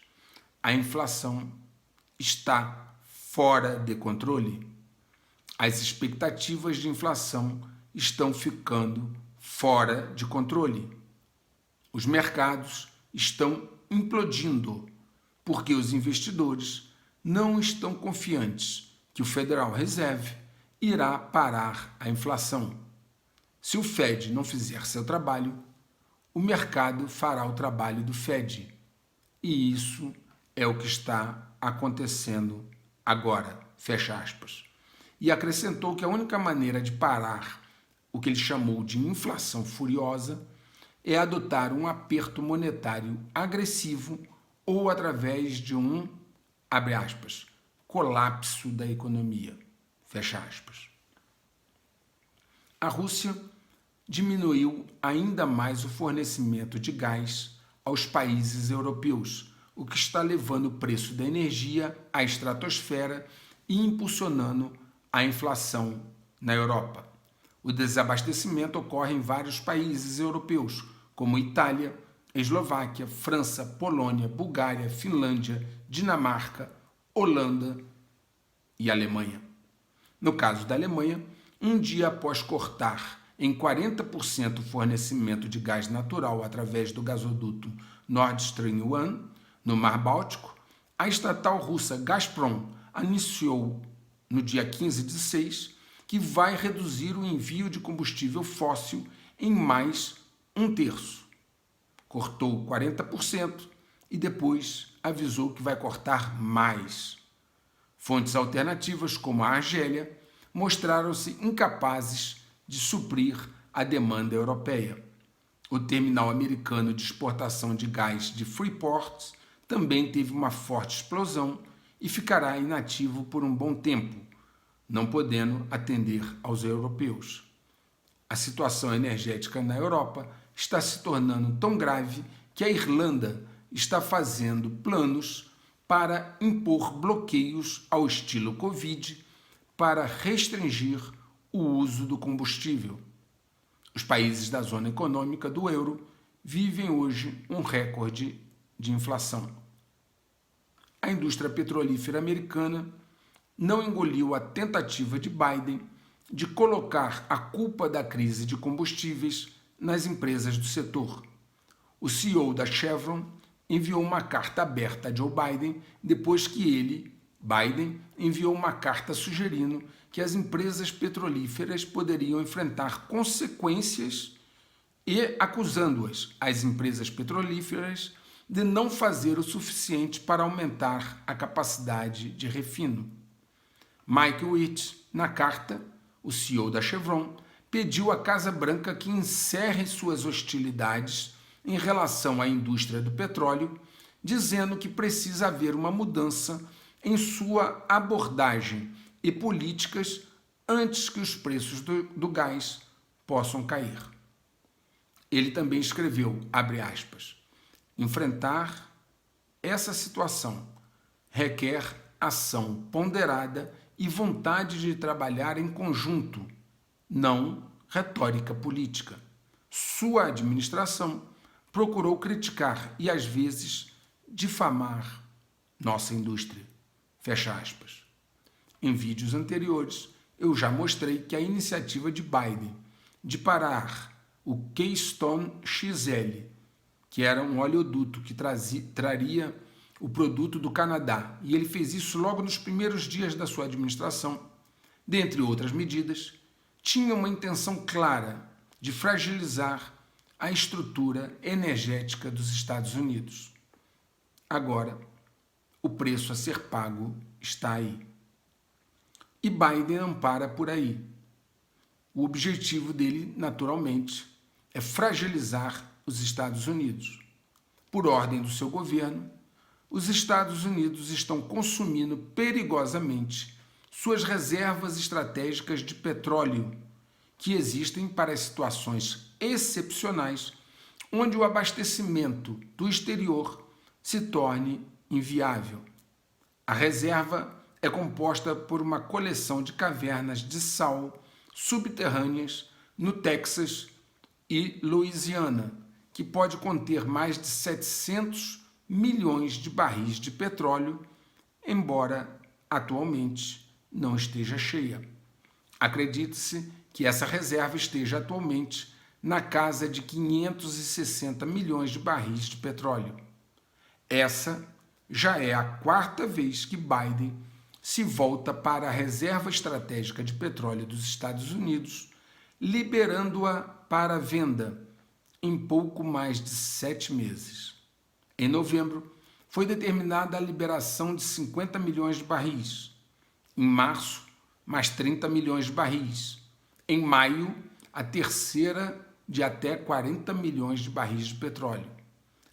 a inflação está fora de controle. As expectativas de inflação estão ficando fora de controle. Os mercados estão implodindo porque os investidores não estão confiantes que o Federal Reserve irá parar a inflação. Se o Fed não fizer seu trabalho, o mercado fará o trabalho do Fed. E isso é o que está acontecendo agora, fecha aspas. E acrescentou que a única maneira de parar o que ele chamou de inflação furiosa é adotar um aperto monetário agressivo ou através de um, abre aspas, colapso da economia, fecha aspas. A Rússia diminuiu ainda mais o fornecimento de gás aos países europeus, o que está levando o preço da energia à estratosfera e impulsionando a inflação na Europa. O desabastecimento ocorre em vários países europeus, como Itália, Eslováquia, França, Polônia, Bulgária, Finlândia, Dinamarca, Holanda e Alemanha. No caso da Alemanha, um dia após cortar em 40% o fornecimento de gás natural através do gasoduto Nord Stream 1, no Mar Báltico, a estatal russa Gazprom anunciou no dia 15 de 6 que vai reduzir o envio de combustível fóssil em mais 1/3. Cortou 40% e depois avisou que vai cortar mais. Fontes alternativas, como a Argélia, mostraram-se incapazes de suprir a demanda europeia. O terminal americano de exportação de gás de Freeport também teve uma forte explosão e ficará inativo por um bom tempo, não podendo atender aos europeus. A situação energética na Europa está se tornando tão grave que a Irlanda está fazendo planos para impor bloqueios ao estilo Covid para restringir o uso do combustível. Os países da zona econômica do euro vivem hoje um recorde de inflação. A indústria petrolífera americana não engoliu a tentativa de Biden de colocar a culpa da crise de combustíveis nas empresas do setor. O CEO da Chevron enviou uma carta aberta a Joe Biden depois que ele, Biden, enviou uma carta sugerindo que as empresas petrolíferas poderiam enfrentar consequências e acusando-as, as empresas petrolíferas, de não fazer o suficiente para aumentar a capacidade de refino. Mike Witt, na carta, o CEO da Chevron, pediu à Casa Branca que encerre suas hostilidades em relação à indústria do petróleo, dizendo que precisa haver uma mudança em sua abordagem e políticas antes que os preços do gás possam cair. Ele também escreveu, abre aspas, enfrentar essa situação requer ação ponderada e vontade de trabalhar em conjunto, não retórica política. Sua administração procurou criticar e, às vezes, difamar nossa indústria. Fecha aspas. Em vídeos anteriores, eu já mostrei que a iniciativa de Biden de parar o Keystone XL, que era um oleoduto que traria o produto do Canadá, e ele fez isso logo nos primeiros dias da sua administração, dentre outras medidas, tinha uma intenção clara de fragilizar a estrutura energética dos Estados Unidos. Agora, o preço a ser pago está aí. E Biden não para por aí. O objetivo dele, naturalmente, é fragilizar os Estados Unidos. Por ordem do seu governo, os Estados Unidos estão consumindo perigosamente suas reservas estratégicas de petróleo, que existem para situações excepcionais, onde o abastecimento do exterior se torne inviável. A reserva é composta por uma coleção de cavernas de sal subterrâneas no Texas e Louisiana, que pode conter mais de 700 milhões de barris de petróleo, embora atualmente não esteja cheia. Acredite-se que essa reserva esteja atualmente na casa de 560 milhões de barris de petróleo. Essa já é a quarta vez que Biden se volta para a reserva estratégica de petróleo dos Estados Unidos, liberando-a para venda em pouco mais de 7 meses. Em novembro, foi determinada a liberação de 50 milhões de barris. Em março, mais 30 milhões de barris. Em maio, a terceira de até 40 milhões de barris de petróleo.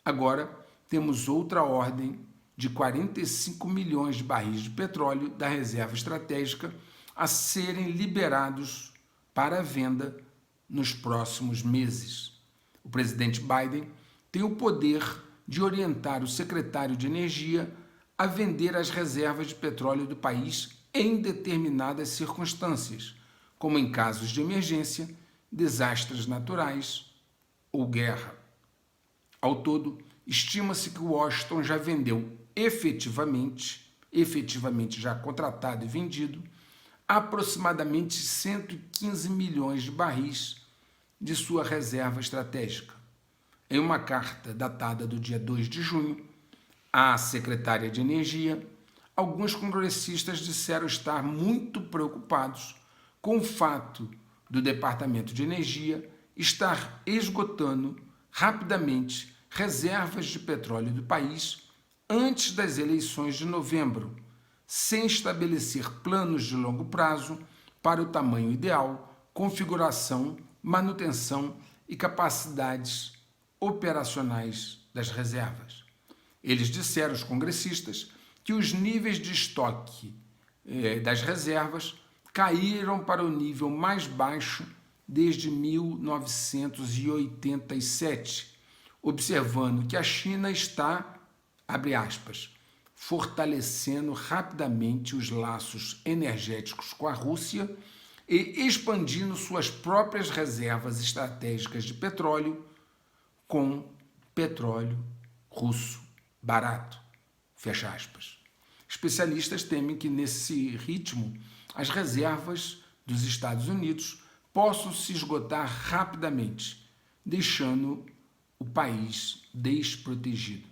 Agora, temos outra ordem de 45 milhões de barris de petróleo da reserva estratégica a serem liberados para venda nos próximos meses. O presidente Biden tem o poder de orientar o secretário de Energia a vender as reservas de petróleo do país em determinadas circunstâncias, como em casos de emergência, desastres naturais ou guerra. Ao todo, estima-se que Washington já vendeu efetivamente já contratado e vendido, aproximadamente 115 milhões de barris de sua reserva estratégica. Em uma carta datada do dia 2 de junho, à secretária de Energia, alguns congressistas disseram estar muito preocupados com o fato do Departamento de Energia estar esgotando rapidamente reservas de petróleo do país antes das eleições de novembro, sem estabelecer planos de longo prazo para o tamanho ideal, configuração, manutenção e capacidades operacionais das reservas. Eles disseram, os congressistas, que os níveis de estoque das reservas caíram para o nível mais baixo desde 1987, observando que a China está, abre aspas, fortalecendo rapidamente os laços energéticos com a Rússia e expandindo suas próprias reservas estratégicas de petróleo, com petróleo russo barato. Fecha aspas. Especialistas temem que, nesse ritmo, as reservas dos Estados Unidos possam se esgotar rapidamente, deixando o país desprotegido.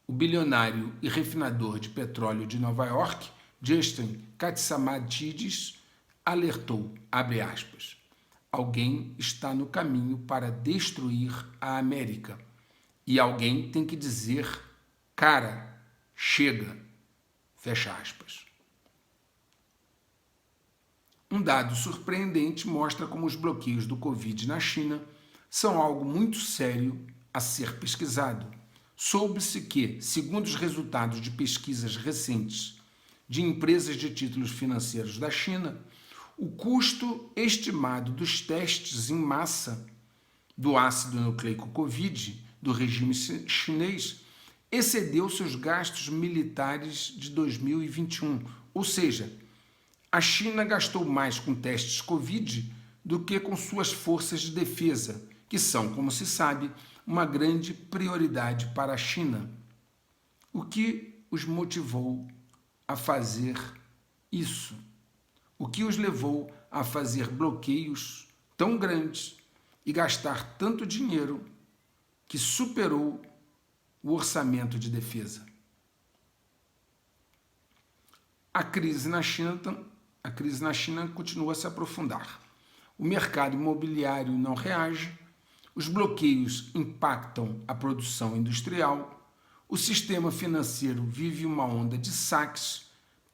O bilionário e refinador de petróleo de Nova York, Justin Katsamatidis, alertou, abre aspas, alguém está no caminho para destruir a América. E alguém tem que dizer, cara, chega, fecha aspas. Um dado surpreendente mostra como os bloqueios do Covid na China são algo muito sério a ser pesquisado. Soube-se que, segundo os resultados de pesquisas recentes de empresas de títulos financeiros da China, o custo estimado dos testes em massa do ácido nucleico Covid do regime chinês excedeu seus gastos militares de 2021, ou seja, a China gastou mais com testes Covid do que com suas forças de defesa, que são, como se sabe, uma grande prioridade para a China. O que os motivou a fazer isso? O que os levou a fazer bloqueios tão grandes e gastar tanto dinheiro que superou o orçamento de defesa? A crise na China continua a se aprofundar. O mercado imobiliário não reage, os bloqueios impactam a produção industrial, o sistema financeiro vive uma onda de saques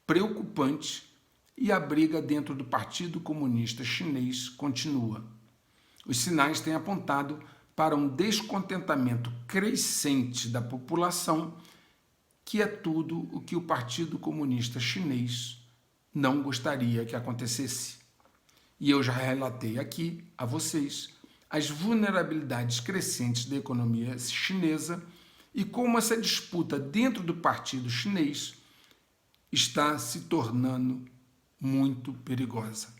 preocupante e a briga dentro do Partido Comunista Chinês continua. Os sinais têm apontado para um descontentamento crescente da população, que é tudo o que o Partido Comunista Chinês não gostaria que acontecesse. E eu já relatei aqui a vocês as vulnerabilidades crescentes da economia chinesa e como essa disputa dentro do partido chinês está se tornando muito perigosa.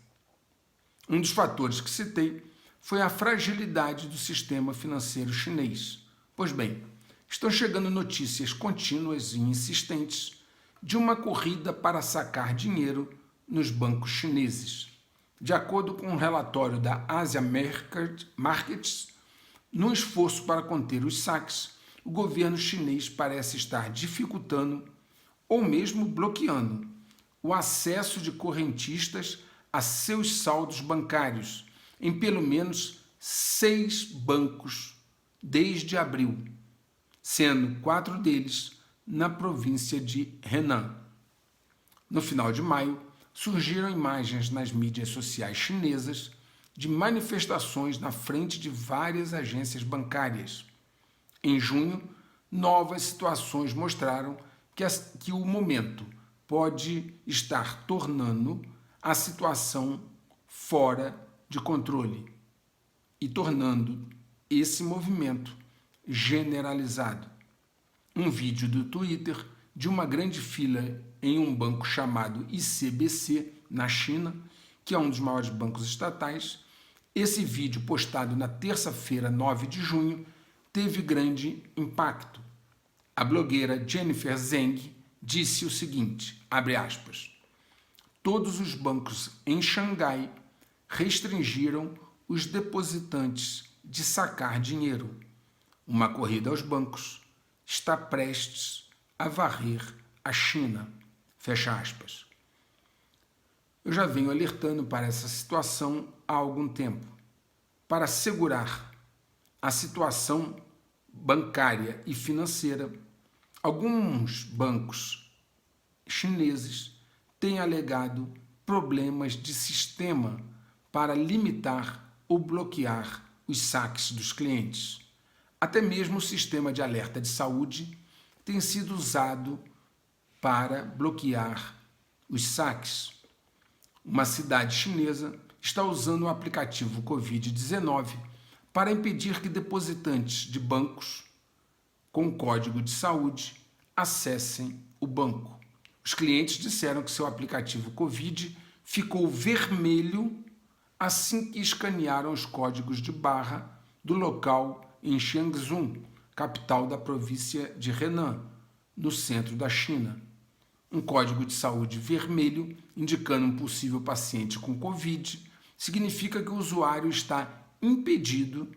Um dos fatores que citei foi a fragilidade do sistema financeiro chinês. Pois bem, estão chegando notícias contínuas e insistentes de uma corrida para sacar dinheiro nos bancos chineses. De acordo com um relatório da Asia Markets, no esforço para conter os saques, o governo chinês parece estar dificultando ou mesmo bloqueando o acesso de correntistas a seus saldos bancários em pelo menos 6 bancos desde abril, sendo 4 deles na província de Henan. No final de maio, surgiram imagens nas mídias sociais chinesas de manifestações na frente de várias agências bancárias. Em junho, novas situações mostraram que o momento pode estar tornando a situação fora de controle e tornando esse movimento generalizado. Um vídeo do Twitter de uma grande fila em um banco chamado ICBC, na China, que é um dos maiores bancos estatais. Esse vídeo, postado na terça-feira, 9 de junho, teve grande impacto. A blogueira Jennifer Zheng disse o seguinte, abre aspas, todos os bancos em Xangai restringiram os depositantes de sacar dinheiro. Uma corrida aos bancos está prestes a varrer a China. Fecha aspas. Eu já venho alertando para essa situação há algum tempo. Para assegurar a situação bancária e financeira, alguns bancos chineses têm alegado problemas de sistema para limitar ou bloquear os saques dos clientes. Até mesmo o sistema de alerta de saúde tem sido usado para bloquear os saques. Uma cidade chinesa está usando o aplicativo Covid-19 para impedir que depositantes de bancos com código de saúde acessem o banco. Os clientes disseram que seu aplicativo Covid ficou vermelho assim que escanearam os códigos de barra do local em Jiangsu, capital da província de Henan, no centro da China. Um código de saúde vermelho, indicando um possível paciente com Covid, significa que o usuário está impedido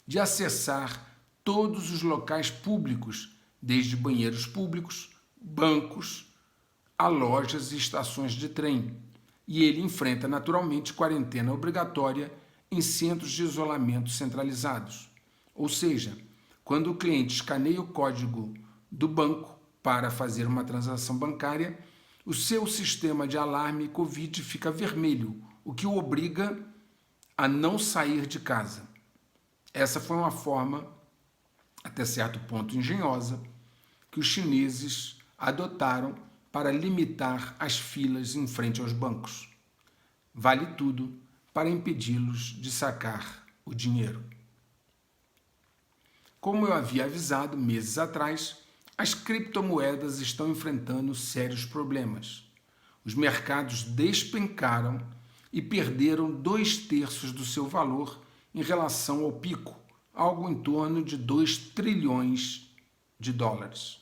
de acessar todos os locais públicos, desde banheiros públicos, bancos, a lojas e estações de trem. E ele enfrenta naturalmente quarentena obrigatória em centros de isolamento centralizados. Ou seja, quando o cliente escaneia o código do banco para fazer uma transação bancária, o seu sistema de alarme Covid fica vermelho, o que o obriga a não sair de casa. Essa foi uma forma, até certo ponto engenhosa, que os chineses adotaram para limitar as filas em frente aos bancos. Vale tudo para impedi-los de sacar o dinheiro. Como eu havia avisado meses atrás, as criptomoedas estão enfrentando sérios problemas. Os mercados despencaram e perderam 2/3 do seu valor em relação ao pico, algo em torno de 2 trilhões de dólares.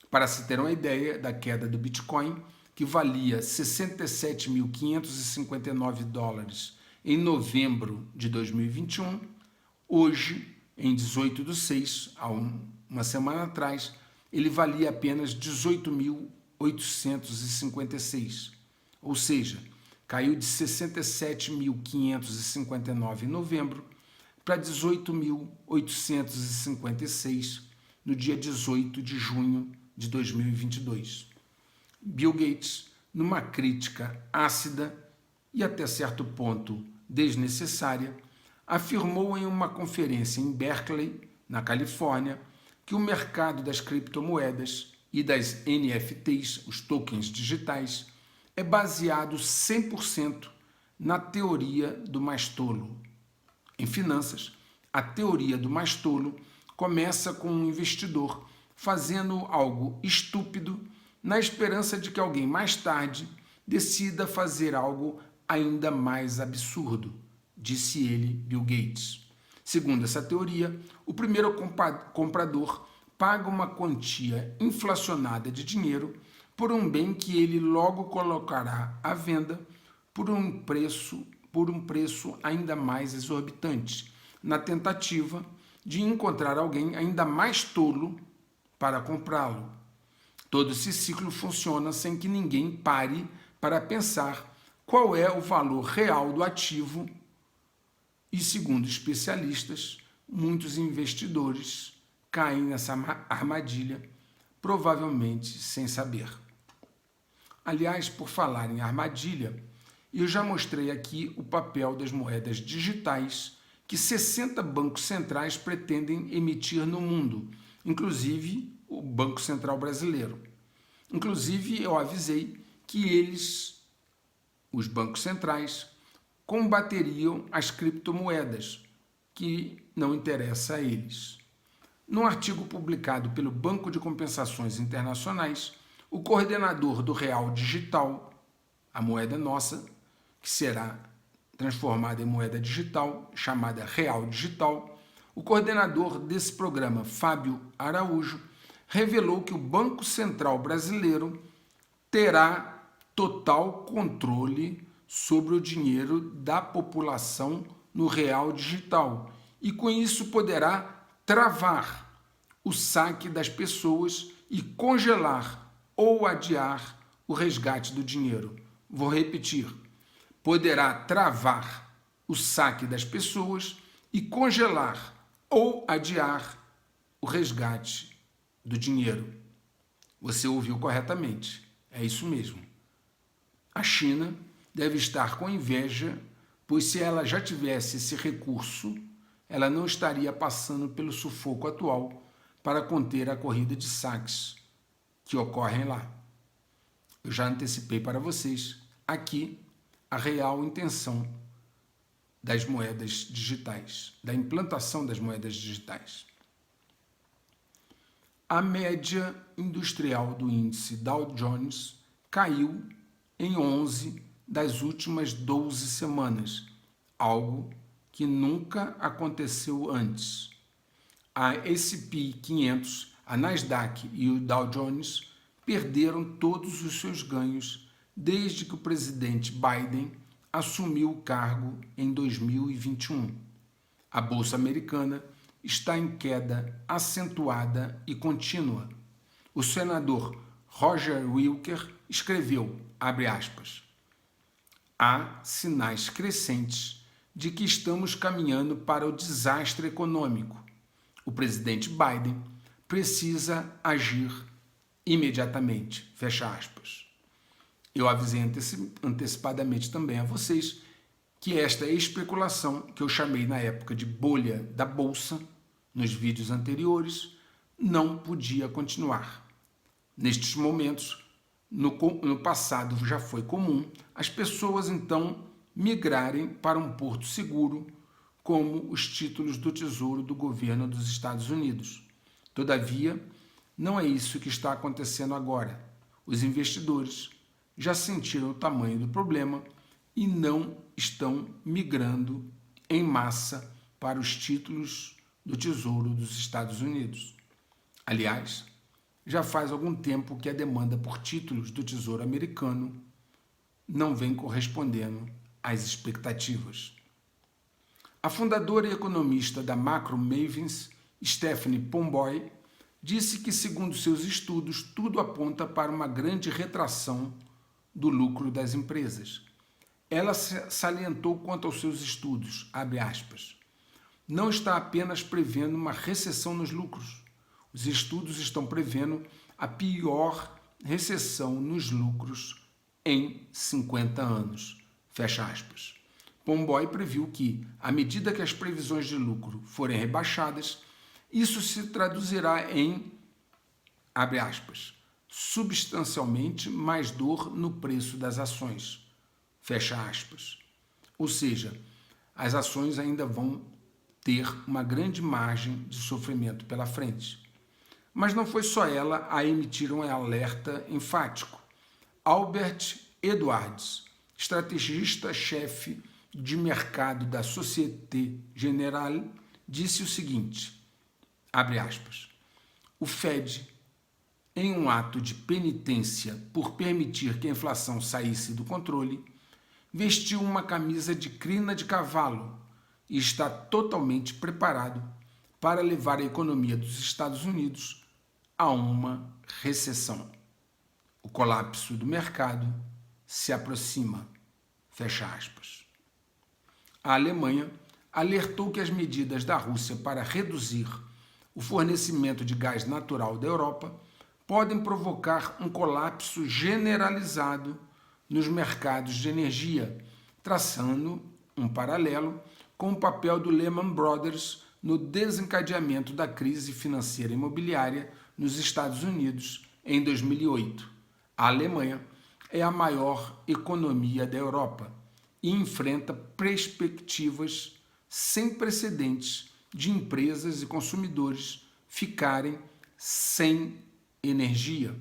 Para se ter uma ideia da queda do Bitcoin, que valia 67.559 dólares em novembro de 2021, hoje, em 18/6, há uma semana atrás, ele valia apenas 18.856, ou seja, caiu de 67.559 em novembro para 18.856 no dia 18 de junho de 2022. Bill Gates, numa crítica ácida e até certo ponto desnecessária, afirmou em uma conferência em Berkeley, na Califórnia, que o mercado das criptomoedas e das NFTs, os tokens digitais, é baseado 100% na teoria do mais tolo. Em finanças, a teoria do mais tolo começa com um investidor fazendo algo estúpido na esperança de que alguém mais tarde decida fazer algo ainda mais absurdo, disse ele, Bill Gates. Segundo essa teoria, o primeiro comprador paga uma quantia inflacionada de dinheiro por um bem que ele logo colocará à venda por um preço ainda mais exorbitante, na tentativa de encontrar alguém ainda mais tolo para comprá-lo. Todo esse ciclo funciona sem que ninguém pare para pensar qual é o valor real do ativo e, segundo especialistas, muitos investidores caem nessa armadilha, provavelmente sem saber. Aliás, por falar em armadilha, eu já mostrei aqui o papel das moedas digitais que 60 bancos centrais pretendem emitir no mundo, inclusive o Banco Central Brasileiro. Inclusive, eu avisei que eles, os bancos centrais, combateriam as criptomoedas, que não interessa a eles. Num artigo publicado pelo Banco de Compensações Internacionais, o coordenador do Real Digital, a moeda nossa, que será transformada em moeda digital, chamada Real Digital, o coordenador desse programa, Fábio Araújo, revelou que o Banco Central Brasileiro terá total controle sobre o dinheiro da população no Real Digital e, com isso, poderá travar o saque das pessoas e congelar ou adiar o resgate do dinheiro. Vou repetir. Poderá travar o saque das pessoas e congelar ou adiar o resgate do dinheiro. Você ouviu corretamente. É isso mesmo. A China deve estar com inveja, pois se ela já tivesse esse recurso, ela não estaria passando pelo sufoco atual para conter a corrida de saques que ocorrem lá. Eu já antecipei para vocês aqui a real intenção das moedas digitais, da implantação das moedas digitais. A média industrial do índice Dow Jones caiu em 11 das últimas 12 semanas, algo que nunca aconteceu antes. A S&P 500, a Nasdaq e o Dow Jones perderam todos os seus ganhos desde que o presidente Biden assumiu o cargo em 2021. A Bolsa Americana está em queda acentuada e contínua. O senador Roger Wicker escreveu, abre aspas, há sinais crescentes de que estamos caminhando para o desastre econômico. O presidente Biden precisa agir imediatamente, fecha aspas. Eu avisei antecipadamente também a vocês que esta especulação, que eu chamei na época de bolha da Bolsa, nos vídeos anteriores, não podia continuar. Nestes momentos, no passado já foi comum as pessoas então migrarem para um porto seguro, como os títulos do Tesouro do governo dos Estados Unidos. Todavia, não é isso que está acontecendo agora. Os investidores já sentiram o tamanho do problema e não estão migrando em massa para os títulos do Tesouro dos Estados Unidos. Aliás, já faz algum tempo que a demanda por títulos do Tesouro americano não vem correspondendo às expectativas. A fundadora e economista da Macro Mavens, Stephanie Pomboy, disse que, segundo seus estudos, tudo aponta para uma grande retração do lucro das empresas. Ela salientou quanto aos seus estudos, abre aspas, não está apenas prevendo uma recessão nos lucros. Os estudos estão prevendo a pior recessão nos lucros em 50 anos, fecha aspas. Pomboy previu que, à medida que as previsões de lucro forem rebaixadas, isso se traduzirá em, abre aspas, substancialmente mais dor no preço das ações, fecha aspas. Ou seja, as ações ainda vão ter uma grande margem de sofrimento pela frente. Mas não foi só ela a emitir um alerta enfático. Albert Edwards, estrategista-chefe de mercado da Société Générale, disse o seguinte, abre aspas, o Fed, em um ato de penitência por permitir que a inflação saísse do controle, vestiu uma camisa de crina de cavalo e está totalmente preparado para levar a economia dos Estados Unidos a uma recessão. O colapso do mercado se aproxima, fecha aspas. A Alemanha alertou que as medidas da Rússia para reduzir o fornecimento de gás natural da Europa podem provocar um colapso generalizado nos mercados de energia, traçando um paralelo com o papel do Lehman Brothers no desencadeamento da crise financeira imobiliária nos Estados Unidos em 2008. A Alemanha é a maior economia da Europa e enfrenta perspectivas sem precedentes de empresas e consumidores ficarem sem energia.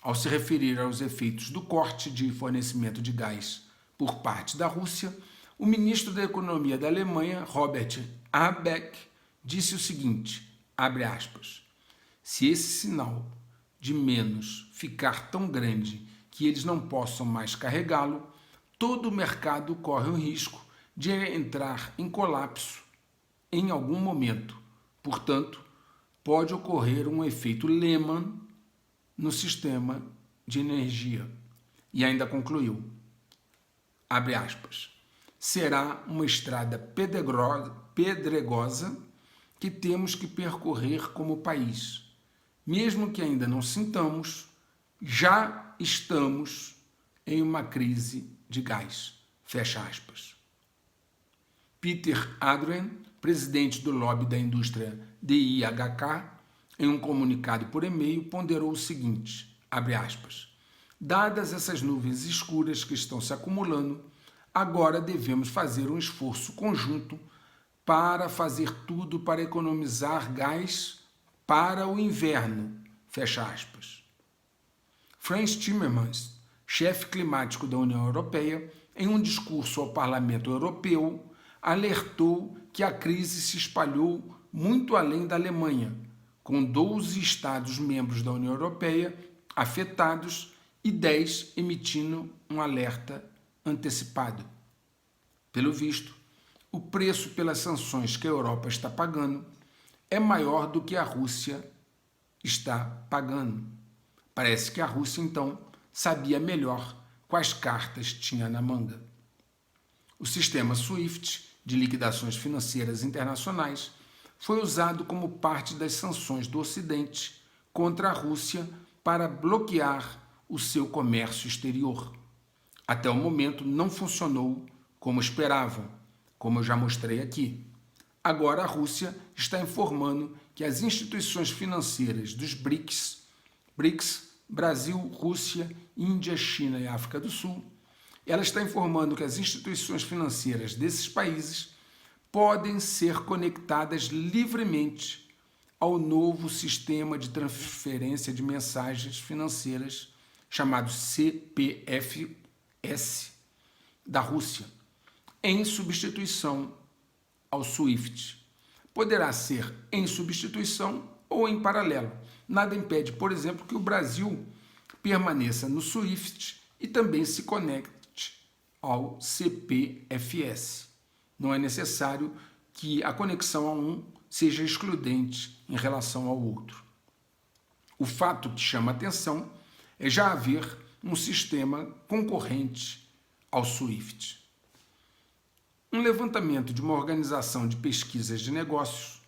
Ao se referir aos efeitos do corte de fornecimento de gás por parte da Rússia, o ministro da Economia da Alemanha, Robert Habeck, disse o seguinte, abre aspas, se esse sinal de menos ficar tão grande que eles não possam mais carregá-lo, todo o mercado corre o risco de entrar em colapso em algum momento. Portanto, pode ocorrer um efeito Lehman no sistema de energia. E ainda concluiu, abre aspas, será uma estrada pedregosa que temos que percorrer como país. Mesmo que ainda não sintamos, já estamos em uma crise de gás. Fecha aspas. Peter Adrian, presidente do lobby da indústria DIHK, em um comunicado por e-mail, ponderou o seguinte, abre aspas, dadas essas nuvens escuras que estão se acumulando, agora devemos fazer um esforço conjunto para fazer tudo para economizar gás para o inverno, fecha aspas. Frans Timmermans, chefe climático da União Europeia, em um discurso ao Parlamento Europeu, alertou que a crise se espalhou muito além da Alemanha, com 12 Estados-membros da União Europeia afetados e 10 emitindo um alerta antecipado. Pelo visto, o preço pelas sanções que a Europa está pagando é maior do que a Rússia está pagando. Parece que a Rússia, então, sabia melhor quais cartas tinha na manga. O sistema SWIFT de liquidações financeiras internacionais foi usado como parte das sanções do Ocidente contra a Rússia para bloquear o seu comércio exterior. Até o momento não funcionou como esperavam, como eu já mostrei aqui. Agora a Rússia está informando que as instituições financeiras dos BRICS, Brasil, Rússia, Índia, China e África do Sul, ela está informando que as instituições financeiras desses países podem ser conectadas livremente ao novo sistema de transferência de mensagens financeiras chamado CPFS da Rússia, em substituição ao SWIFT. Poderá ser em substituição ou em paralelo. Nada impede, por exemplo, que o Brasil permaneça no SWIFT e também se conecte ao CPFS. Não é necessário que a conexão a um seja excludente em relação ao outro. O fato que chama atenção é já haver um sistema concorrente ao SWIFT. Um levantamento de uma organização de pesquisas de negócios,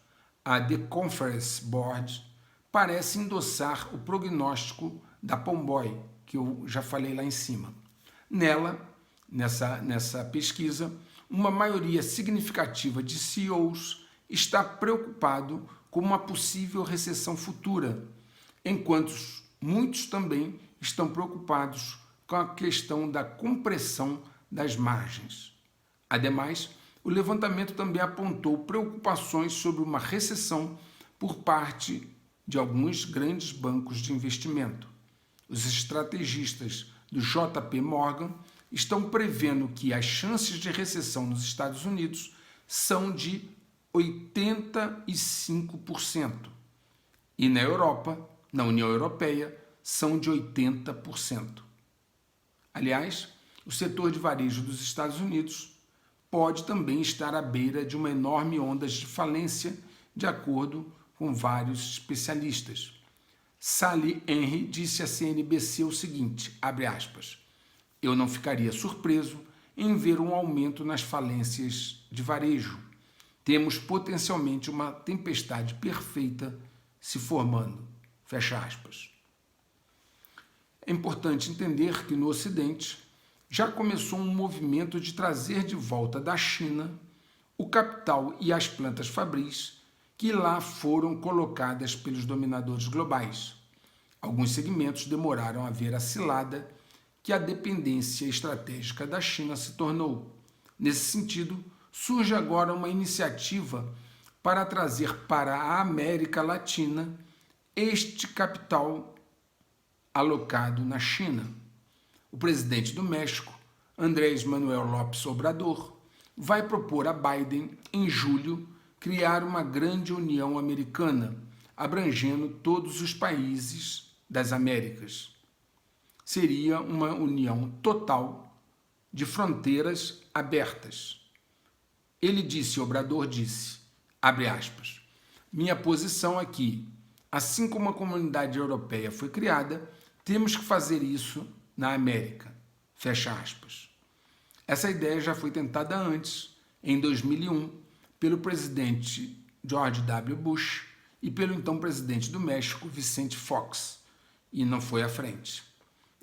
a The Conference Board, parece endossar o prognóstico da Pomboy, que eu já falei lá em cima. Nessa pesquisa, uma maioria significativa de CEOs está preocupado com uma possível recessão futura, enquanto muitos também estão preocupados com a questão da compressão das margens. Ademais, o levantamento também apontou preocupações sobre uma recessão por parte de alguns grandes bancos de investimento. Os estrategistas do JP Morgan estão prevendo que as chances de recessão nos Estados Unidos são de 85% e na Europa, na União Europeia, são de 80%. Aliás, o setor de varejo dos Estados Unidos pode também estar à beira de uma enorme onda de falência, de acordo com vários especialistas. Sally Henry disse à CNBC o seguinte, abre aspas, eu não ficaria surpreso em ver um aumento nas falências de varejo. Temos potencialmente uma tempestade perfeita se formando, fecha aspas. É importante entender que no Ocidente já começou um movimento de trazer de volta da China o capital e as plantas fabris que lá foram colocadas pelos dominadores globais. Alguns segmentos demoraram a ver a cilada que a dependência estratégica da China se tornou. Nesse sentido, surge agora uma iniciativa para trazer para a América Latina este capital alocado na China. O presidente do México, Andrés Manuel López Obrador, vai propor a Biden, em julho, criar uma grande união americana, abrangendo todos os países das Américas. Seria uma união total de fronteiras abertas. Ele disse, Obrador disse, abre aspas, minha posição é que, assim como a comunidade europeia foi criada, temos que fazer isso na América, fecha aspas. Essa ideia já foi tentada antes, em 2001, pelo presidente George W. Bush e pelo então presidente do México, Vicente Fox, e não foi à frente.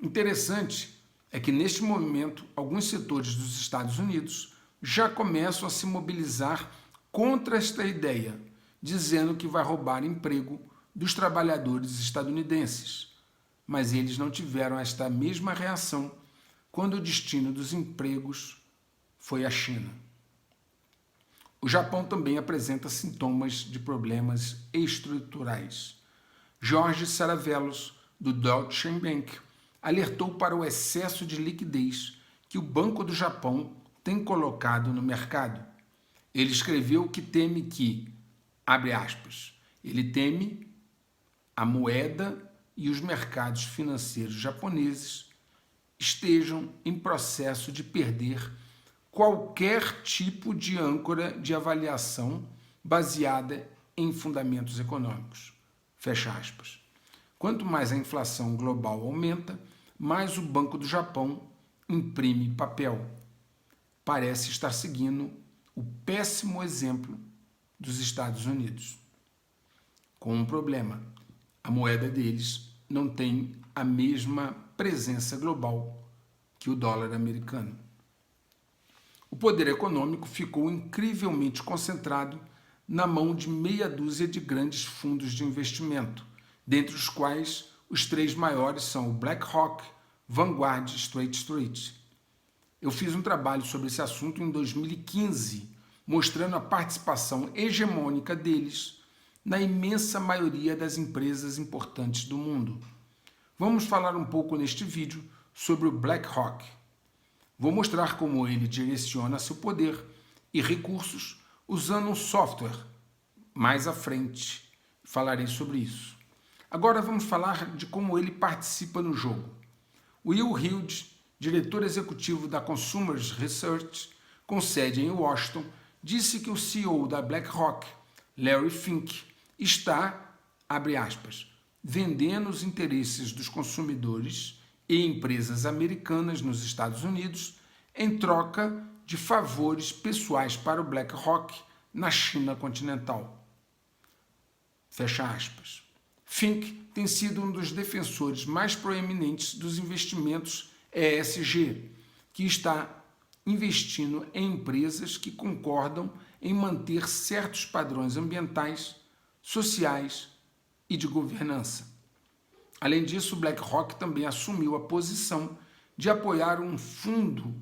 Interessante é que, neste momento, alguns setores dos Estados Unidos já começam a se mobilizar contra esta ideia, dizendo que vai roubar emprego dos trabalhadores estadunidenses. Mas eles não tiveram esta mesma reação quando o destino dos empregos foi a China. O Japão também apresenta sintomas de problemas estruturais. Jorge Saravelos, do Deutsche Bank, alertou para o excesso de liquidez que o Banco do Japão tem colocado no mercado. Ele escreveu que teme que abre aspas, ele teme a moeda e os mercados financeiros japoneses estejam em processo de perder qualquer tipo de âncora de avaliação baseada em fundamentos econômicos. Fecha aspas. Quanto mais a inflação global aumenta, mais o Banco do Japão imprime papel. Parece estar seguindo o péssimo exemplo dos Estados Unidos. Com um problema, a moeda deles não tem a mesma presença global que o dólar americano. O poder econômico ficou incrivelmente concentrado na mão de meia dúzia de grandes fundos de investimento, dentre os quais os três maiores são o BlackRock, Vanguard e State Street. Eu fiz um trabalho sobre esse assunto em 2015, mostrando a participação hegemônica deles na imensa maioria das empresas importantes do mundo. Vamos falar um pouco neste vídeo sobre o BlackRock. Vou mostrar como ele direciona seu poder e recursos usando um software. Mais à frente falarei sobre isso. Agora vamos falar de como ele participa no jogo. Will Hughes, diretor executivo da Consumers Research, com sede em Washington, disse que o CEO da BlackRock, Larry Fink, está, abre aspas, vendendo os interesses dos consumidores e empresas americanas nos Estados Unidos em troca de favores pessoais para o BlackRock na China continental. Fecha aspas. Fink tem sido um dos defensores mais proeminentes dos investimentos ESG, que está investindo em empresas que concordam em manter certos padrões ambientais, sociais e de governança. Além disso, o BlackRock também assumiu a posição de apoiar um fundo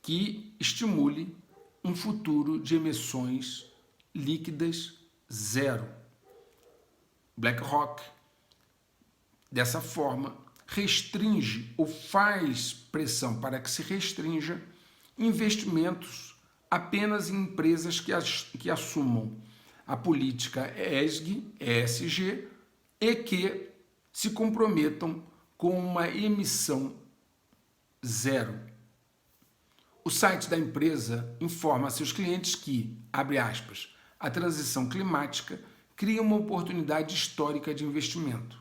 que estimule um futuro de emissões líquidas zero. BlackRock, dessa forma, restringe ou faz pressão para que se restrinja investimentos apenas em empresas que assumam a política ESG e que se comprometam com uma emissão zero. O site da empresa informa a seus clientes que, abre aspas, a transição climática cria uma oportunidade histórica de investimento.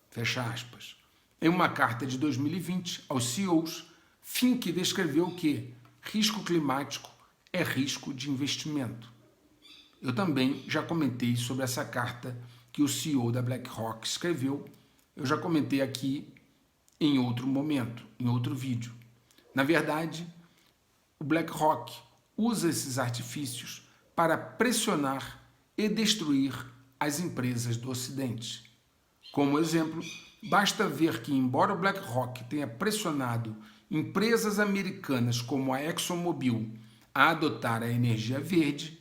Fecha aspas. Em uma carta de 2020 aos CEOs, Fink descreveu que risco climático é risco de investimento. Eu também já comentei sobre essa carta que o CEO da BlackRock escreveu. Eu já comentei aqui em outro momento, em outro vídeo. Na verdade, o BlackRock usa esses artifícios para pressionar e destruir as empresas do Ocidente. Como exemplo, basta ver que, embora o BlackRock tenha pressionado empresas americanas como a ExxonMobil a adotar a energia verde,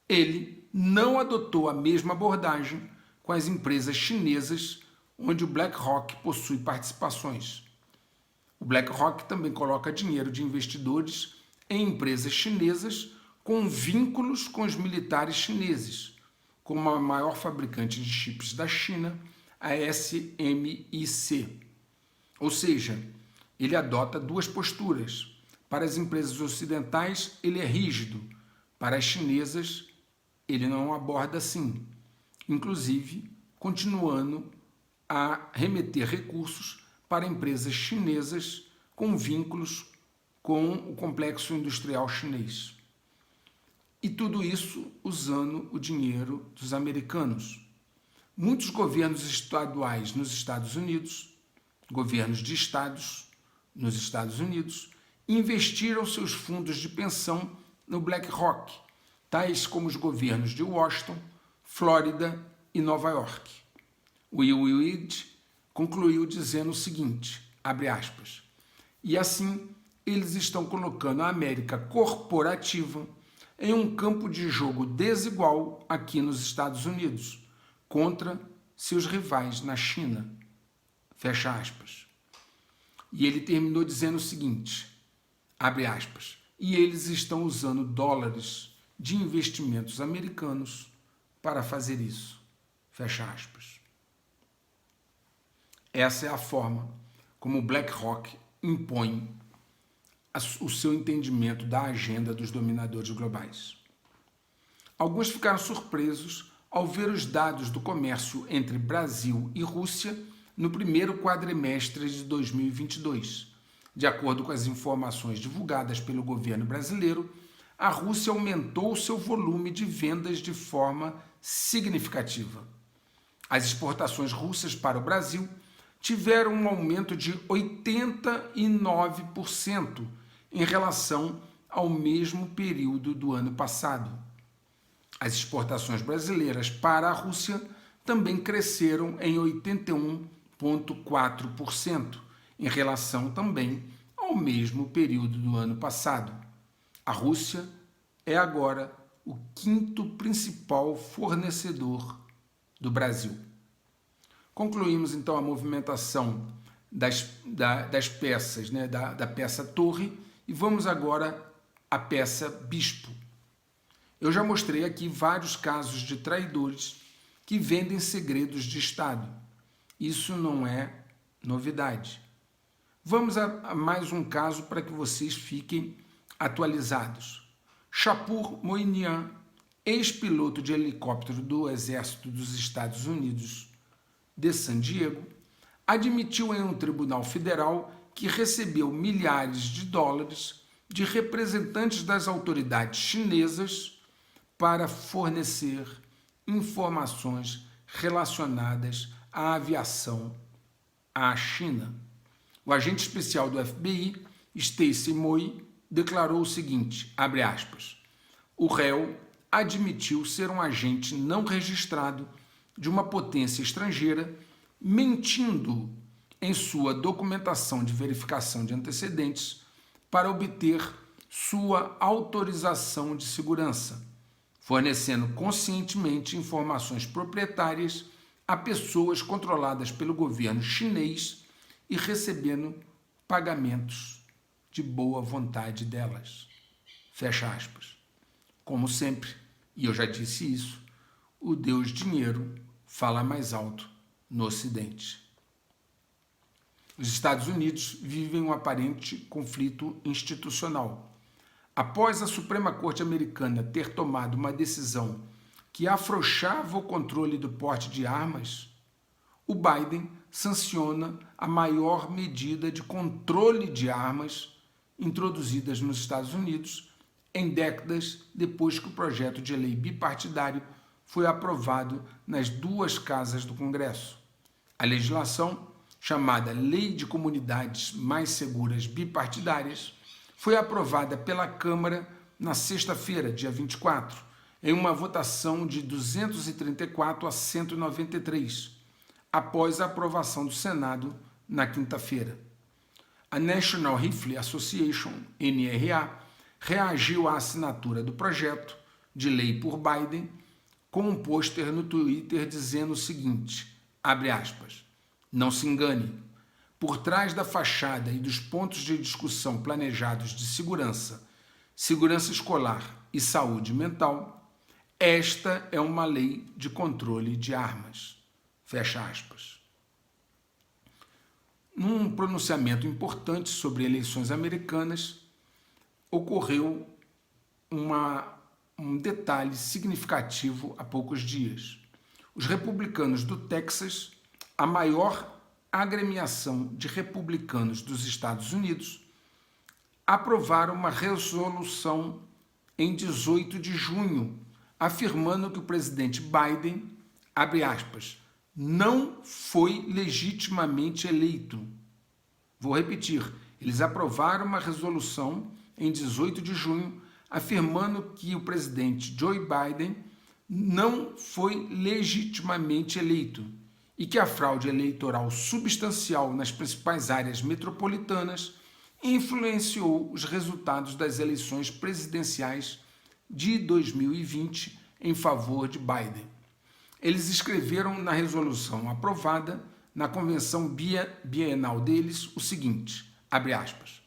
ele não adotou a mesma abordagem com as empresas chinesas onde o BlackRock possui participações. O BlackRock também coloca dinheiro de investidores em empresas chinesas com vínculos com os militares chineses, como a maior fabricante de chips da China, a SMIC. Ou seja, ele adota duas posturas. Para as empresas ocidentais, ele é rígido. Para as chinesas, ele não aborda assim. Inclusive, continuando a remeter recursos para empresas chinesas com vínculos com o complexo industrial chinês. E tudo isso usando o dinheiro dos americanos. Muitos governos estaduais nos Estados Unidos, governos de estados nos Estados Unidos, investiram seus fundos de pensão no BlackRock, tais como os governos de Washington, Flórida e Nova York. Will Hughes concluiu dizendo o seguinte, abre aspas, e assim eles estão colocando a América corporativa em um campo de jogo desigual aqui nos Estados Unidos, contra seus rivais na China. Fecha aspas. E ele terminou dizendo o seguinte, abre aspas, e eles estão usando dólares de investimentos americanos para fazer isso. Fecha aspas. Essa é a forma como o BlackRock impõe o seu entendimento da agenda dos dominadores globais. Alguns ficaram surpresos ao ver os dados do comércio entre Brasil e Rússia no primeiro quadrimestre de 2022. De acordo com as informações divulgadas pelo governo brasileiro, a Rússia aumentou seu volume de vendas de forma significativa. As exportações russas para o Brasil tiveram um aumento de 89% em relação ao mesmo período do ano passado. As exportações brasileiras para a Rússia também cresceram em 81,4%, em relação também ao mesmo período do ano passado. A Rússia é agora o quinto principal fornecedor do Brasil. Concluímos então a movimentação das peças, né, da peça torre, e vamos agora à peça bispo. Eu já mostrei aqui vários casos de traidores que vendem segredos de Estado. Isso não é novidade. Vamos a mais um caso para que vocês fiquem atualizados. Shapur Moinian, ex-piloto de helicóptero do Exército dos Estados Unidos de San Diego, admitiu em um tribunal federal que recebeu milhares de dólares de representantes das autoridades chinesas para fornecer informações relacionadas à aviação à China. O agente especial do FBI, Stacey Moy, declarou o seguinte, abre aspas, o réu admitiu ser um agente não registrado de uma potência estrangeira, mentindo em sua documentação de verificação de antecedentes para obter sua autorização de segurança, fornecendo conscientemente informações proprietárias a pessoas controladas pelo governo chinês e recebendo pagamentos de boa vontade delas. Fecha aspas. Como sempre, e eu já disse isso, o Deus dinheiro fala mais alto no Ocidente. Os Estados Unidos vivem um aparente conflito institucional. Após a Suprema Corte Americana ter tomado uma decisão que afrouxava o controle do porte de armas, o Biden sanciona a maior medida de controle de armas introduzidas nos Estados Unidos em décadas depois que o projeto de lei bipartidário foi aprovado nas duas casas do Congresso. A legislação, chamada Lei de Comunidades Mais Seguras Bipartidárias, foi aprovada pela Câmara na sexta-feira, dia 24, em uma votação de 234 a 193, após a aprovação do Senado na quinta-feira. A National Rifle Association, NRA, reagiu à assinatura do projeto de lei por Biden com um pôster no Twitter dizendo o seguinte, abre aspas, não se engane, por trás da fachada e dos pontos de discussão planejados de segurança, segurança escolar e saúde mental, esta é uma lei de controle de armas. Fecha aspas. Num pronunciamento importante sobre eleições americanas, ocorreu um detalhe significativo há poucos dias. Os republicanos do Texas, a maior agremiação de republicanos dos Estados Unidos, aprovaram uma resolução em 18 de junho, afirmando que o presidente Biden, abre aspas, não foi legitimamente eleito. Vou repetir, eles aprovaram uma resolução em 18 de junho, afirmando que o presidente Joe Biden não foi legitimamente eleito e que a fraude eleitoral substancial nas principais áreas metropolitanas influenciou os resultados das eleições presidenciais de 2020 em favor de Biden. Eles escreveram na resolução aprovada na convenção bienal deles o seguinte, abre aspas,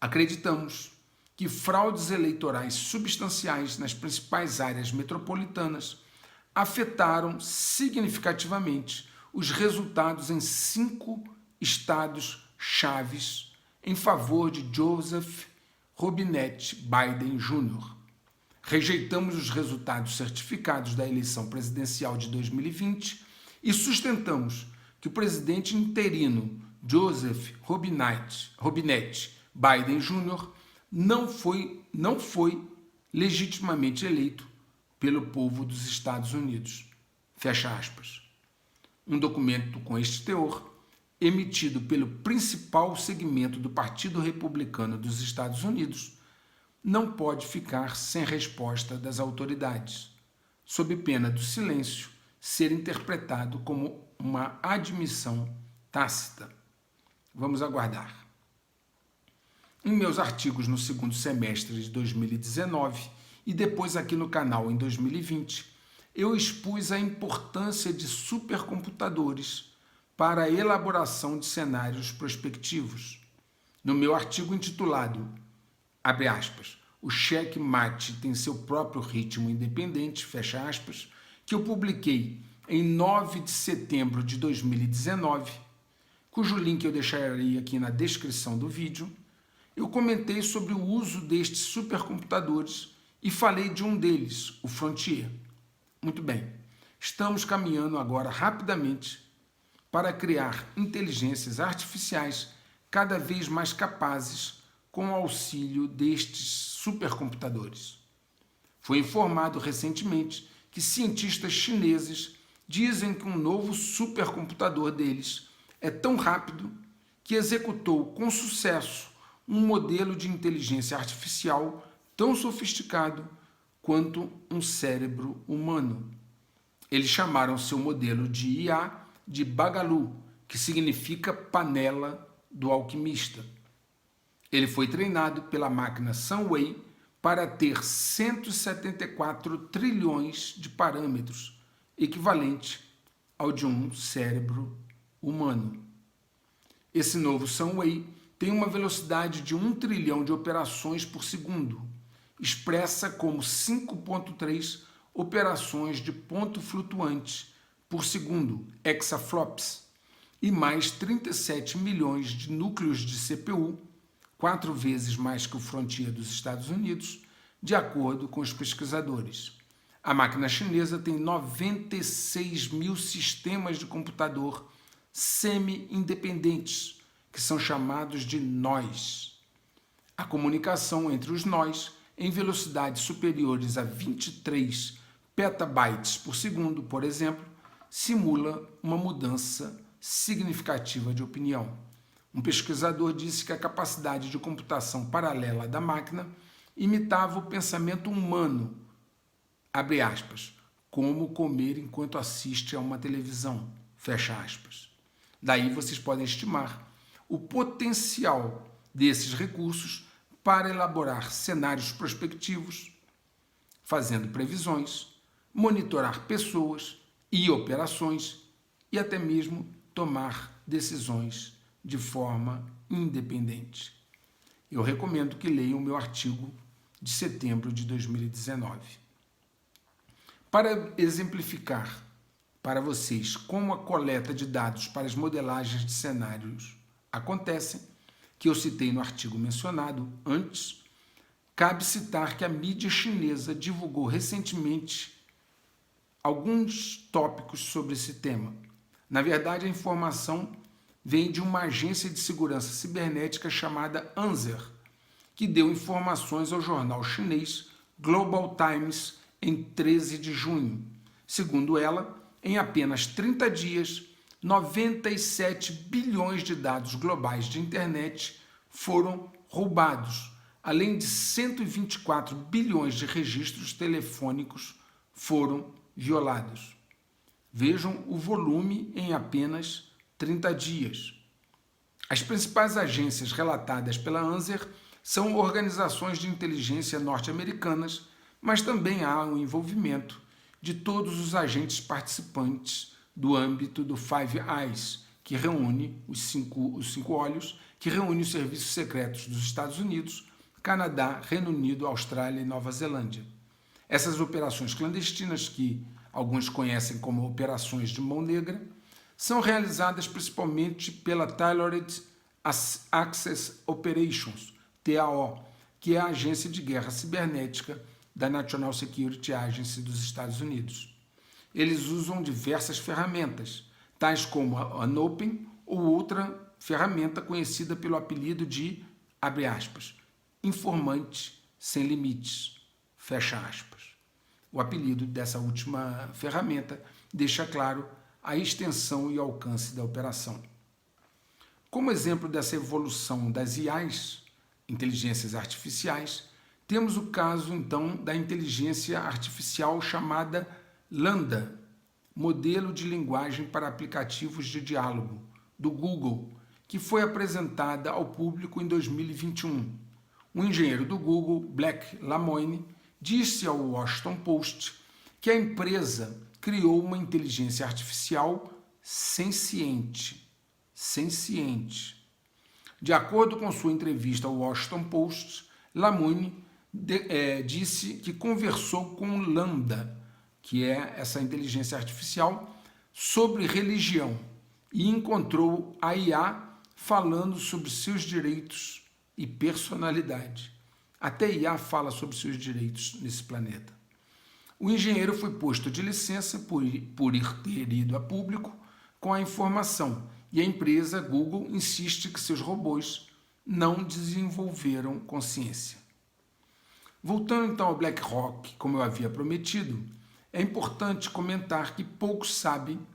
acreditamos que fraudes eleitorais substanciais nas principais áreas metropolitanas afetaram significativamente os resultados em 5 estados chaves em favor de Joseph Robinette Biden Jr. Rejeitamos os resultados certificados da eleição presidencial de 2020 e sustentamos que o presidente interino Joseph Robinette Biden Jr. não foi legitimamente eleito pelo povo dos Estados Unidos. Fecha aspas. Um documento com este teor, emitido pelo principal segmento do Partido Republicano dos Estados Unidos, não pode ficar sem resposta das autoridades, sob pena do silêncio ser interpretado como uma admissão tácita. Vamos aguardar. Em meus artigos no segundo semestre de 2019 e depois aqui no canal em 2020, eu expus a importância de supercomputadores para a elaboração de cenários prospectivos. No meu artigo intitulado, abre aspas, o checkmate tem seu próprio ritmo independente, fecha aspas, que eu publiquei em 9 de setembro de 2019, cujo link eu deixarei aqui na descrição do vídeo, eu comentei sobre o uso destes supercomputadores e falei de um deles, o Frontier. Muito bem, estamos caminhando agora rapidamente para criar inteligências artificiais cada vez mais capazes com o auxílio destes supercomputadores. Foi informado recentemente que cientistas chineses dizem que um novo supercomputador deles é tão rápido que executou com sucesso um modelo de inteligência artificial tão sofisticado quanto um cérebro humano. Eles chamaram seu modelo de IA de Bagalu, que significa panela do alquimista. Ele foi treinado pela máquina Sunway para ter 174 trilhões de parâmetros, equivalente ao de um cérebro humano. Esse novo Sunway tem uma velocidade de 1 trilhão de operações por segundo, expressa como 5,3 operações de ponto flutuante por segundo, exaflops, e mais 37 milhões de núcleos de CPU, 4 vezes mais que o Frontier dos Estados Unidos, de acordo com os pesquisadores. A máquina chinesa tem 96 mil sistemas de computador semi-independentes, que são chamados de nós. A comunicação entre os nós, em velocidades superiores a 23 petabytes por segundo, por exemplo, simula uma mudança significativa de opinião. Um pesquisador disse que a capacidade de computação paralela da máquina imitava o pensamento humano, abre aspas, como comer enquanto assiste a uma televisão, fecha aspas. Daí vocês podem estimar o potencial desses recursos para elaborar cenários prospectivos, fazendo previsões, monitorar pessoas e operações e até mesmo tomar decisões de forma independente. Eu recomendo que leiam o meu artigo de setembro de 2019. Para exemplificar para vocês como a coleta de dados para as modelagens de cenários acontecem, que eu citei no artigo mencionado antes, cabe citar que a mídia chinesa divulgou recentemente alguns tópicos sobre esse tema. Na verdade, a informação vem de uma agência de segurança cibernética chamada Anser, que deu informações ao jornal chinês Global Times em 13 de junho. Segundo ela, em apenas 30 dias, 97 bilhões de dados globais de internet foram roubados, além de 124 bilhões de registros telefônicos foram violados. Vejam o volume em apenas 30 dias. As principais agências relatadas pela Anser são organizações de inteligência norte-americanas, mas também há um envolvimento de todos os agentes participantes do âmbito do Five Eyes, que reúne os cinco olhos, que reúne os serviços secretos dos Estados Unidos, Canadá, Reino Unido, Austrália e Nova Zelândia. Essas operações clandestinas, que alguns conhecem como operações de mão negra, são realizadas principalmente pela Tailored Access Operations, TAO, que é a agência de guerra cibernética da National Security Agency dos Estados Unidos. Eles usam diversas ferramentas, tais como a Nopen ou outra ferramenta conhecida pelo apelido de, abre aspas, informante sem limites, fecha aspas. O apelido dessa última ferramenta deixa claro a extensão e alcance da operação. Como exemplo dessa evolução das IAs, inteligências artificiais, temos o caso, então, da inteligência artificial chamada Lambda, modelo de linguagem para aplicativos de diálogo, do Google, que foi apresentada ao público em 2021. Um engenheiro do Google, Blake Lemoine, disse ao Washington Post que a empresa criou uma inteligência artificial senciente. De acordo com sua entrevista ao Washington Post, Lemoine disse que conversou com Lambda, que é essa inteligência artificial, sobre religião e encontrou a IA falando sobre seus direitos e personalidade. Até IA fala sobre seus direitos nesse planeta. O engenheiro foi posto de licença por ter ido a público com a informação e a empresa Google insiste que seus robôs não desenvolveram consciência. Voltando então ao BlackRock, como eu havia prometido, é importante comentar que poucos sabem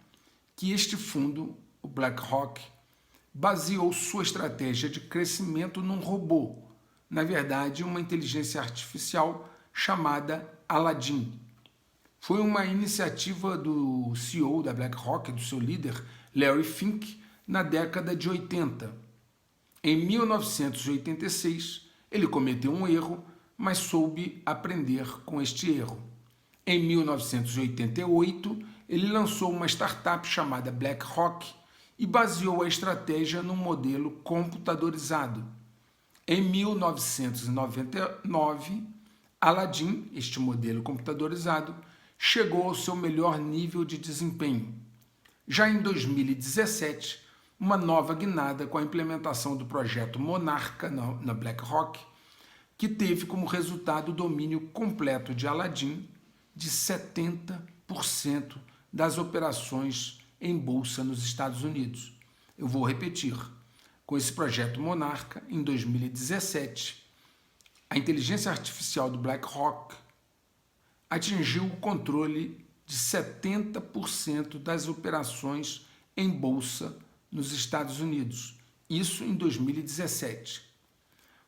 que este fundo, o BlackRock, baseou sua estratégia de crescimento num robô, na verdade, uma inteligência artificial chamada Aladdin. Foi uma iniciativa do CEO da BlackRock, do seu líder, Larry Fink, na década de 80. Em 1986, ele cometeu um erro, mas soube aprender com este erro. Em 1988, ele lançou uma startup chamada BlackRock e baseou a estratégia num modelo computadorizado. Em 1999, Aladdin, este modelo computadorizado, chegou ao seu melhor nível de desempenho. Já em 2017, uma nova guinada com a implementação do projeto Monarca na BlackRock, que teve como resultado o domínio completo de Aladdin de 70% das operações em bolsa nos Estados Unidos. Eu vou repetir. Com esse projeto Monarca, em 2017, a inteligência artificial do BlackRock atingiu o controle de 70% das operações em bolsa nos Estados Unidos. Isso em 2017.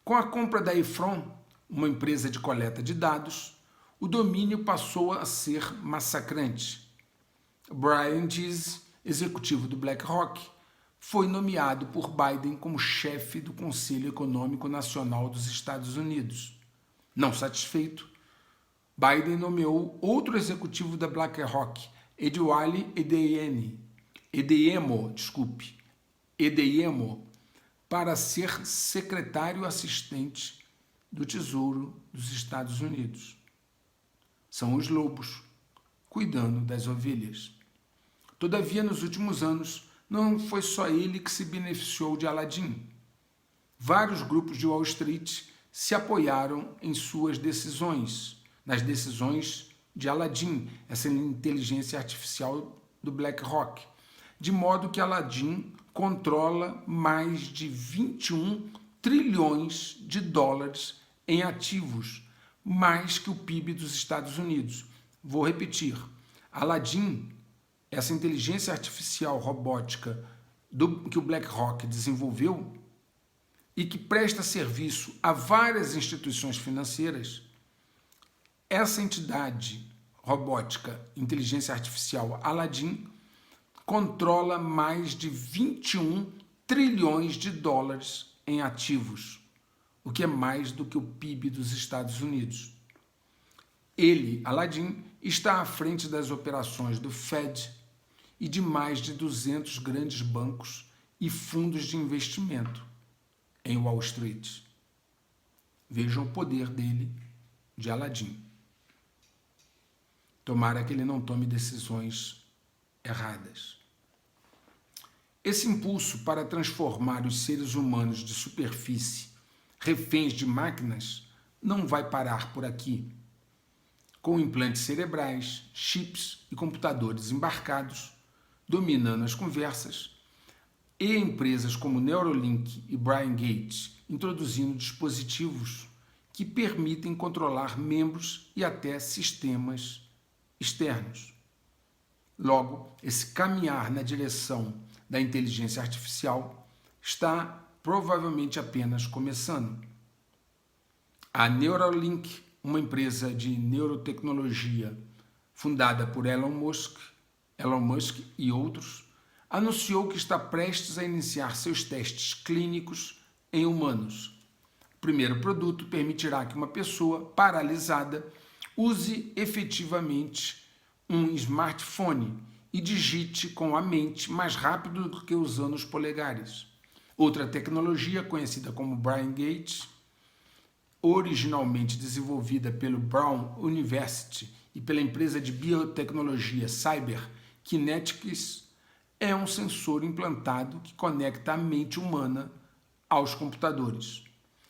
Com a compra da Efron, uma empresa de coleta de dados, o domínio passou a ser massacrante. Brian Deese, executivo do BlackRock, foi nomeado por Biden como chefe do Conselho Econômico Nacional dos Estados Unidos. Não satisfeito, Biden nomeou outro executivo da BlackRock, Edwali Edeyemo, para ser secretário assistente do Tesouro dos Estados Unidos. São os lobos, cuidando das ovelhas. Todavia, nos últimos anos, não foi só ele que se beneficiou de Aladdin. Vários grupos de Wall Street se apoiaram em suas decisões, nas decisões de Aladdin, essa inteligência artificial do BlackRock, de modo que Aladdin controla mais de 21 trilhões de dólares em ativos, mais que o PIB dos Estados Unidos. Vou repetir, Aladdin, essa inteligência artificial robótica que o BlackRock desenvolveu e que presta serviço a várias instituições financeiras, essa entidade robótica, inteligência artificial Aladdin, controla mais de 21 trilhões de dólares em ativos, o que é mais do que o PIB dos Estados Unidos. Ele, Aladdin, está à frente das operações do Fed e de mais de 200 grandes bancos e fundos de investimento em Wall Street. Vejam o poder dele de Aladim. Tomara que ele não tome decisões erradas. Esse impulso para transformar os seres humanos de superfície, reféns de máquinas, não vai parar por aqui. Com implantes cerebrais, chips e computadores embarcados, dominando as conversas, e empresas como Neuralink e Brian Gates introduzindo dispositivos que permitem controlar membros e até sistemas externos. Logo, esse caminhar na direção da inteligência artificial está provavelmente apenas começando. A Neuralink, uma empresa de neurotecnologia fundada por Elon Musk e outros, anunciou que está prestes a iniciar seus testes clínicos em humanos. O primeiro produto permitirá que uma pessoa paralisada use efetivamente um smartphone e digite com a mente mais rápido do que usando os polegares. Outra tecnologia, conhecida como Brian Gates, originalmente desenvolvida pelo Brown University e pela empresa de biotecnologia CyberKinetics, é um sensor implantado que conecta a mente humana aos computadores.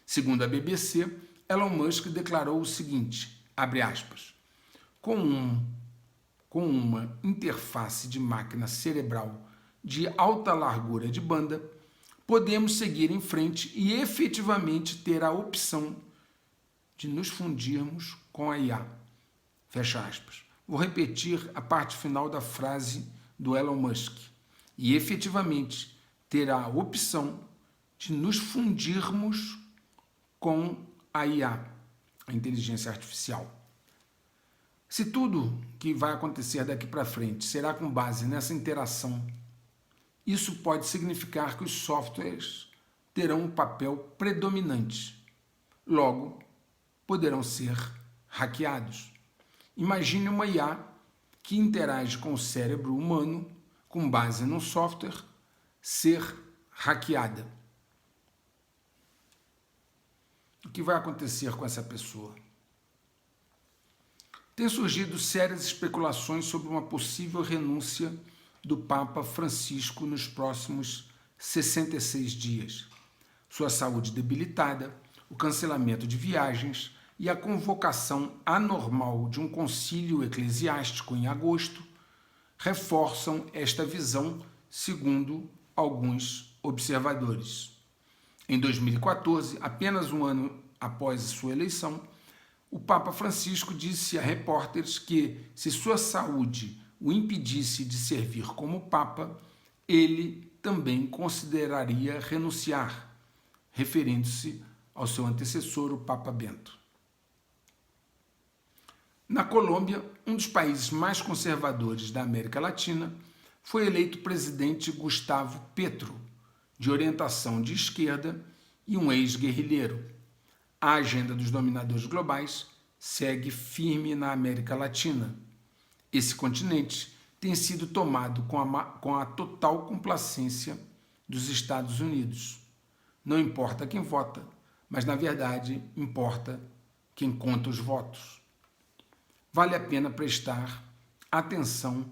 Segundo a BBC, Elon Musk declarou o seguinte, abre aspas, com uma interface de máquina cerebral de alta largura de banda, podemos seguir em frente e efetivamente ter a opção de nos fundirmos com a IA. Fecha aspas. Vou repetir a parte final da frase do Elon Musk. E efetivamente ter a opção de nos fundirmos com a IA, a inteligência artificial. Se tudo que vai acontecer daqui para frente será com base nessa interação, isso pode significar que os softwares terão um papel predominante. Logo, poderão ser hackeados. Imagine uma IA que interage com o cérebro humano com base no software ser hackeada. O que vai acontecer com essa pessoa? Tem surgido sérias especulações sobre uma possível renúncia do Papa Francisco nos próximos 66 dias. Sua saúde debilitada, o cancelamento de viagens e a convocação anormal de um concílio eclesiástico em agosto reforçam esta visão, segundo alguns observadores. Em 2014, apenas um ano após a sua eleição, o Papa Francisco disse a repórteres que, se sua saúde o impedisse de servir como Papa, ele também consideraria renunciar, referindo-se ao seu antecessor, o Papa Bento. Na Colômbia, um dos países mais conservadores da América Latina, foi eleito presidente Gustavo Petro, de orientação de esquerda e um ex-guerrilheiro. A agenda dos dominadores globais segue firme na América Latina. Esse continente tem sido tomado com a total complacência dos Estados Unidos. Não importa quem vota, mas na verdade importa quem conta os votos. Vale a pena prestar atenção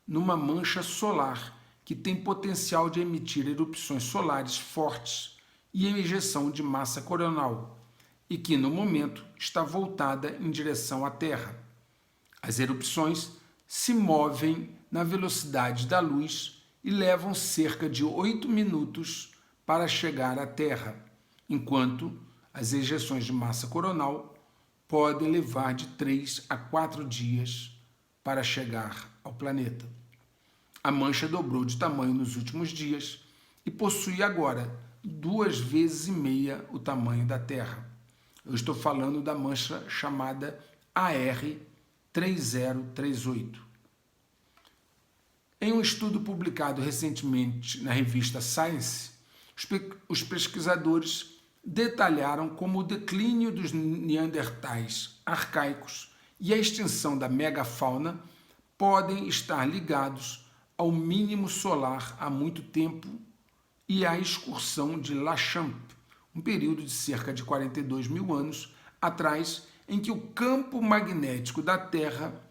numa mancha solar que tem potencial de emitir erupções solares fortes e ejeção de massa coronal, e que, no momento, está voltada em direção à Terra. As erupções se movem na velocidade da luz e levam cerca de 8 minutos para chegar à Terra, enquanto as ejeções de massa coronal podem levar de 3 a 4 dias para chegar ao planeta. A mancha dobrou de tamanho nos últimos dias e possui agora 2,5 vezes o tamanho da Terra. Eu estou falando da mancha chamada AR3038. Em um estudo publicado recentemente na revista Science, os pesquisadores detalharam como o declínio dos neandertais arcaicos e a extinção da megafauna podem estar ligados ao mínimo solar há muito tempo e à excursão de Lachamp, um período de cerca de 42 mil anos atrás, em que o campo magnético da Terra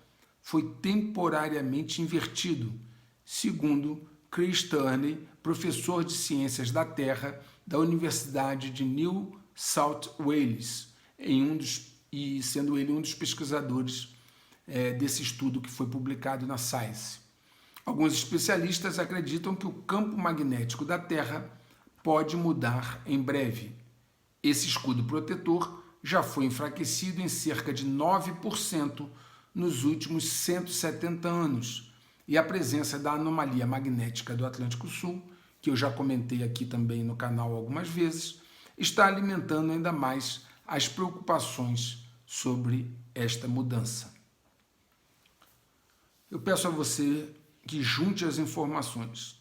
foi temporariamente invertido, segundo Chris Turney, professor de Ciências da Terra da Universidade de New South Wales, e sendo ele um dos pesquisadores desse estudo que foi publicado na Science. Alguns especialistas acreditam que o campo magnético da Terra pode mudar em breve. Esse escudo protetor já foi enfraquecido em cerca de 9% nos últimos 170 anos, e a presença da anomalia magnética do Atlântico Sul, que eu já comentei aqui também no canal algumas vezes, está alimentando ainda mais as preocupações sobre esta mudança. Eu peço a você que junte as informações.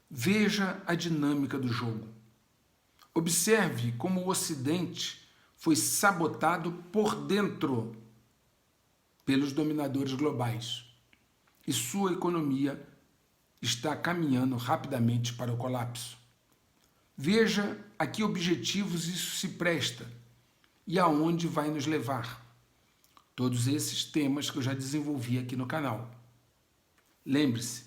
Veja a dinâmica do jogo. Observe como o Ocidente foi sabotado por dentro pelos dominadores globais e sua economia está caminhando rapidamente para o colapso. Veja a que objetivos isso se presta e aonde vai nos levar. Todos esses temas que eu já desenvolvi aqui no canal. Lembre-se,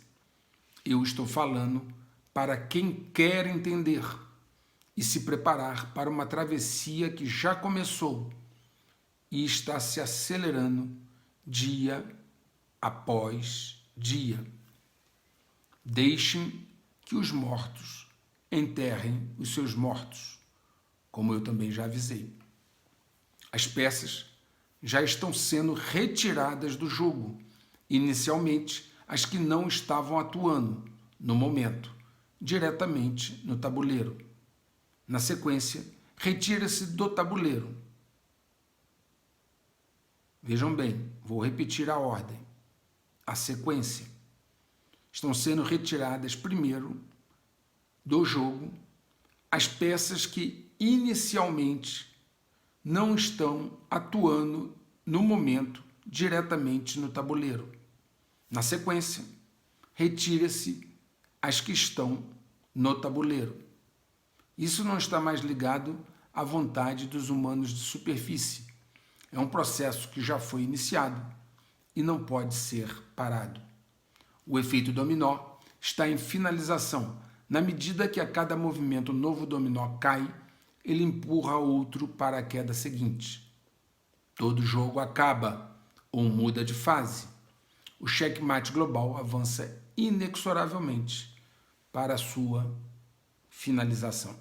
eu estou falando para quem quer entender e se preparar para uma travessia que já começou e está se acelerando dia após dia. Deixem que os mortos enterrem os seus mortos, como eu também já avisei. As peças já estão sendo retiradas do jogo, inicialmente as que não estavam atuando, no momento, diretamente no tabuleiro. Na sequência, retira-se do tabuleiro. Vejam bem, vou repetir a ordem, a sequência. Estão sendo retiradas primeiro do jogo as peças que inicialmente não estão atuando no momento diretamente no tabuleiro. Na sequência, retira-se as que estão no tabuleiro. Isso não está mais ligado à vontade dos humanos de superfície. É um processo que já foi iniciado e não pode ser parado. O efeito dominó está em finalização. Na medida que a cada movimento o novo dominó cai, ele empurra outro para a queda seguinte. Todo jogo acaba ou muda de fase. O checkmate global avança inexoravelmente para a sua finalização.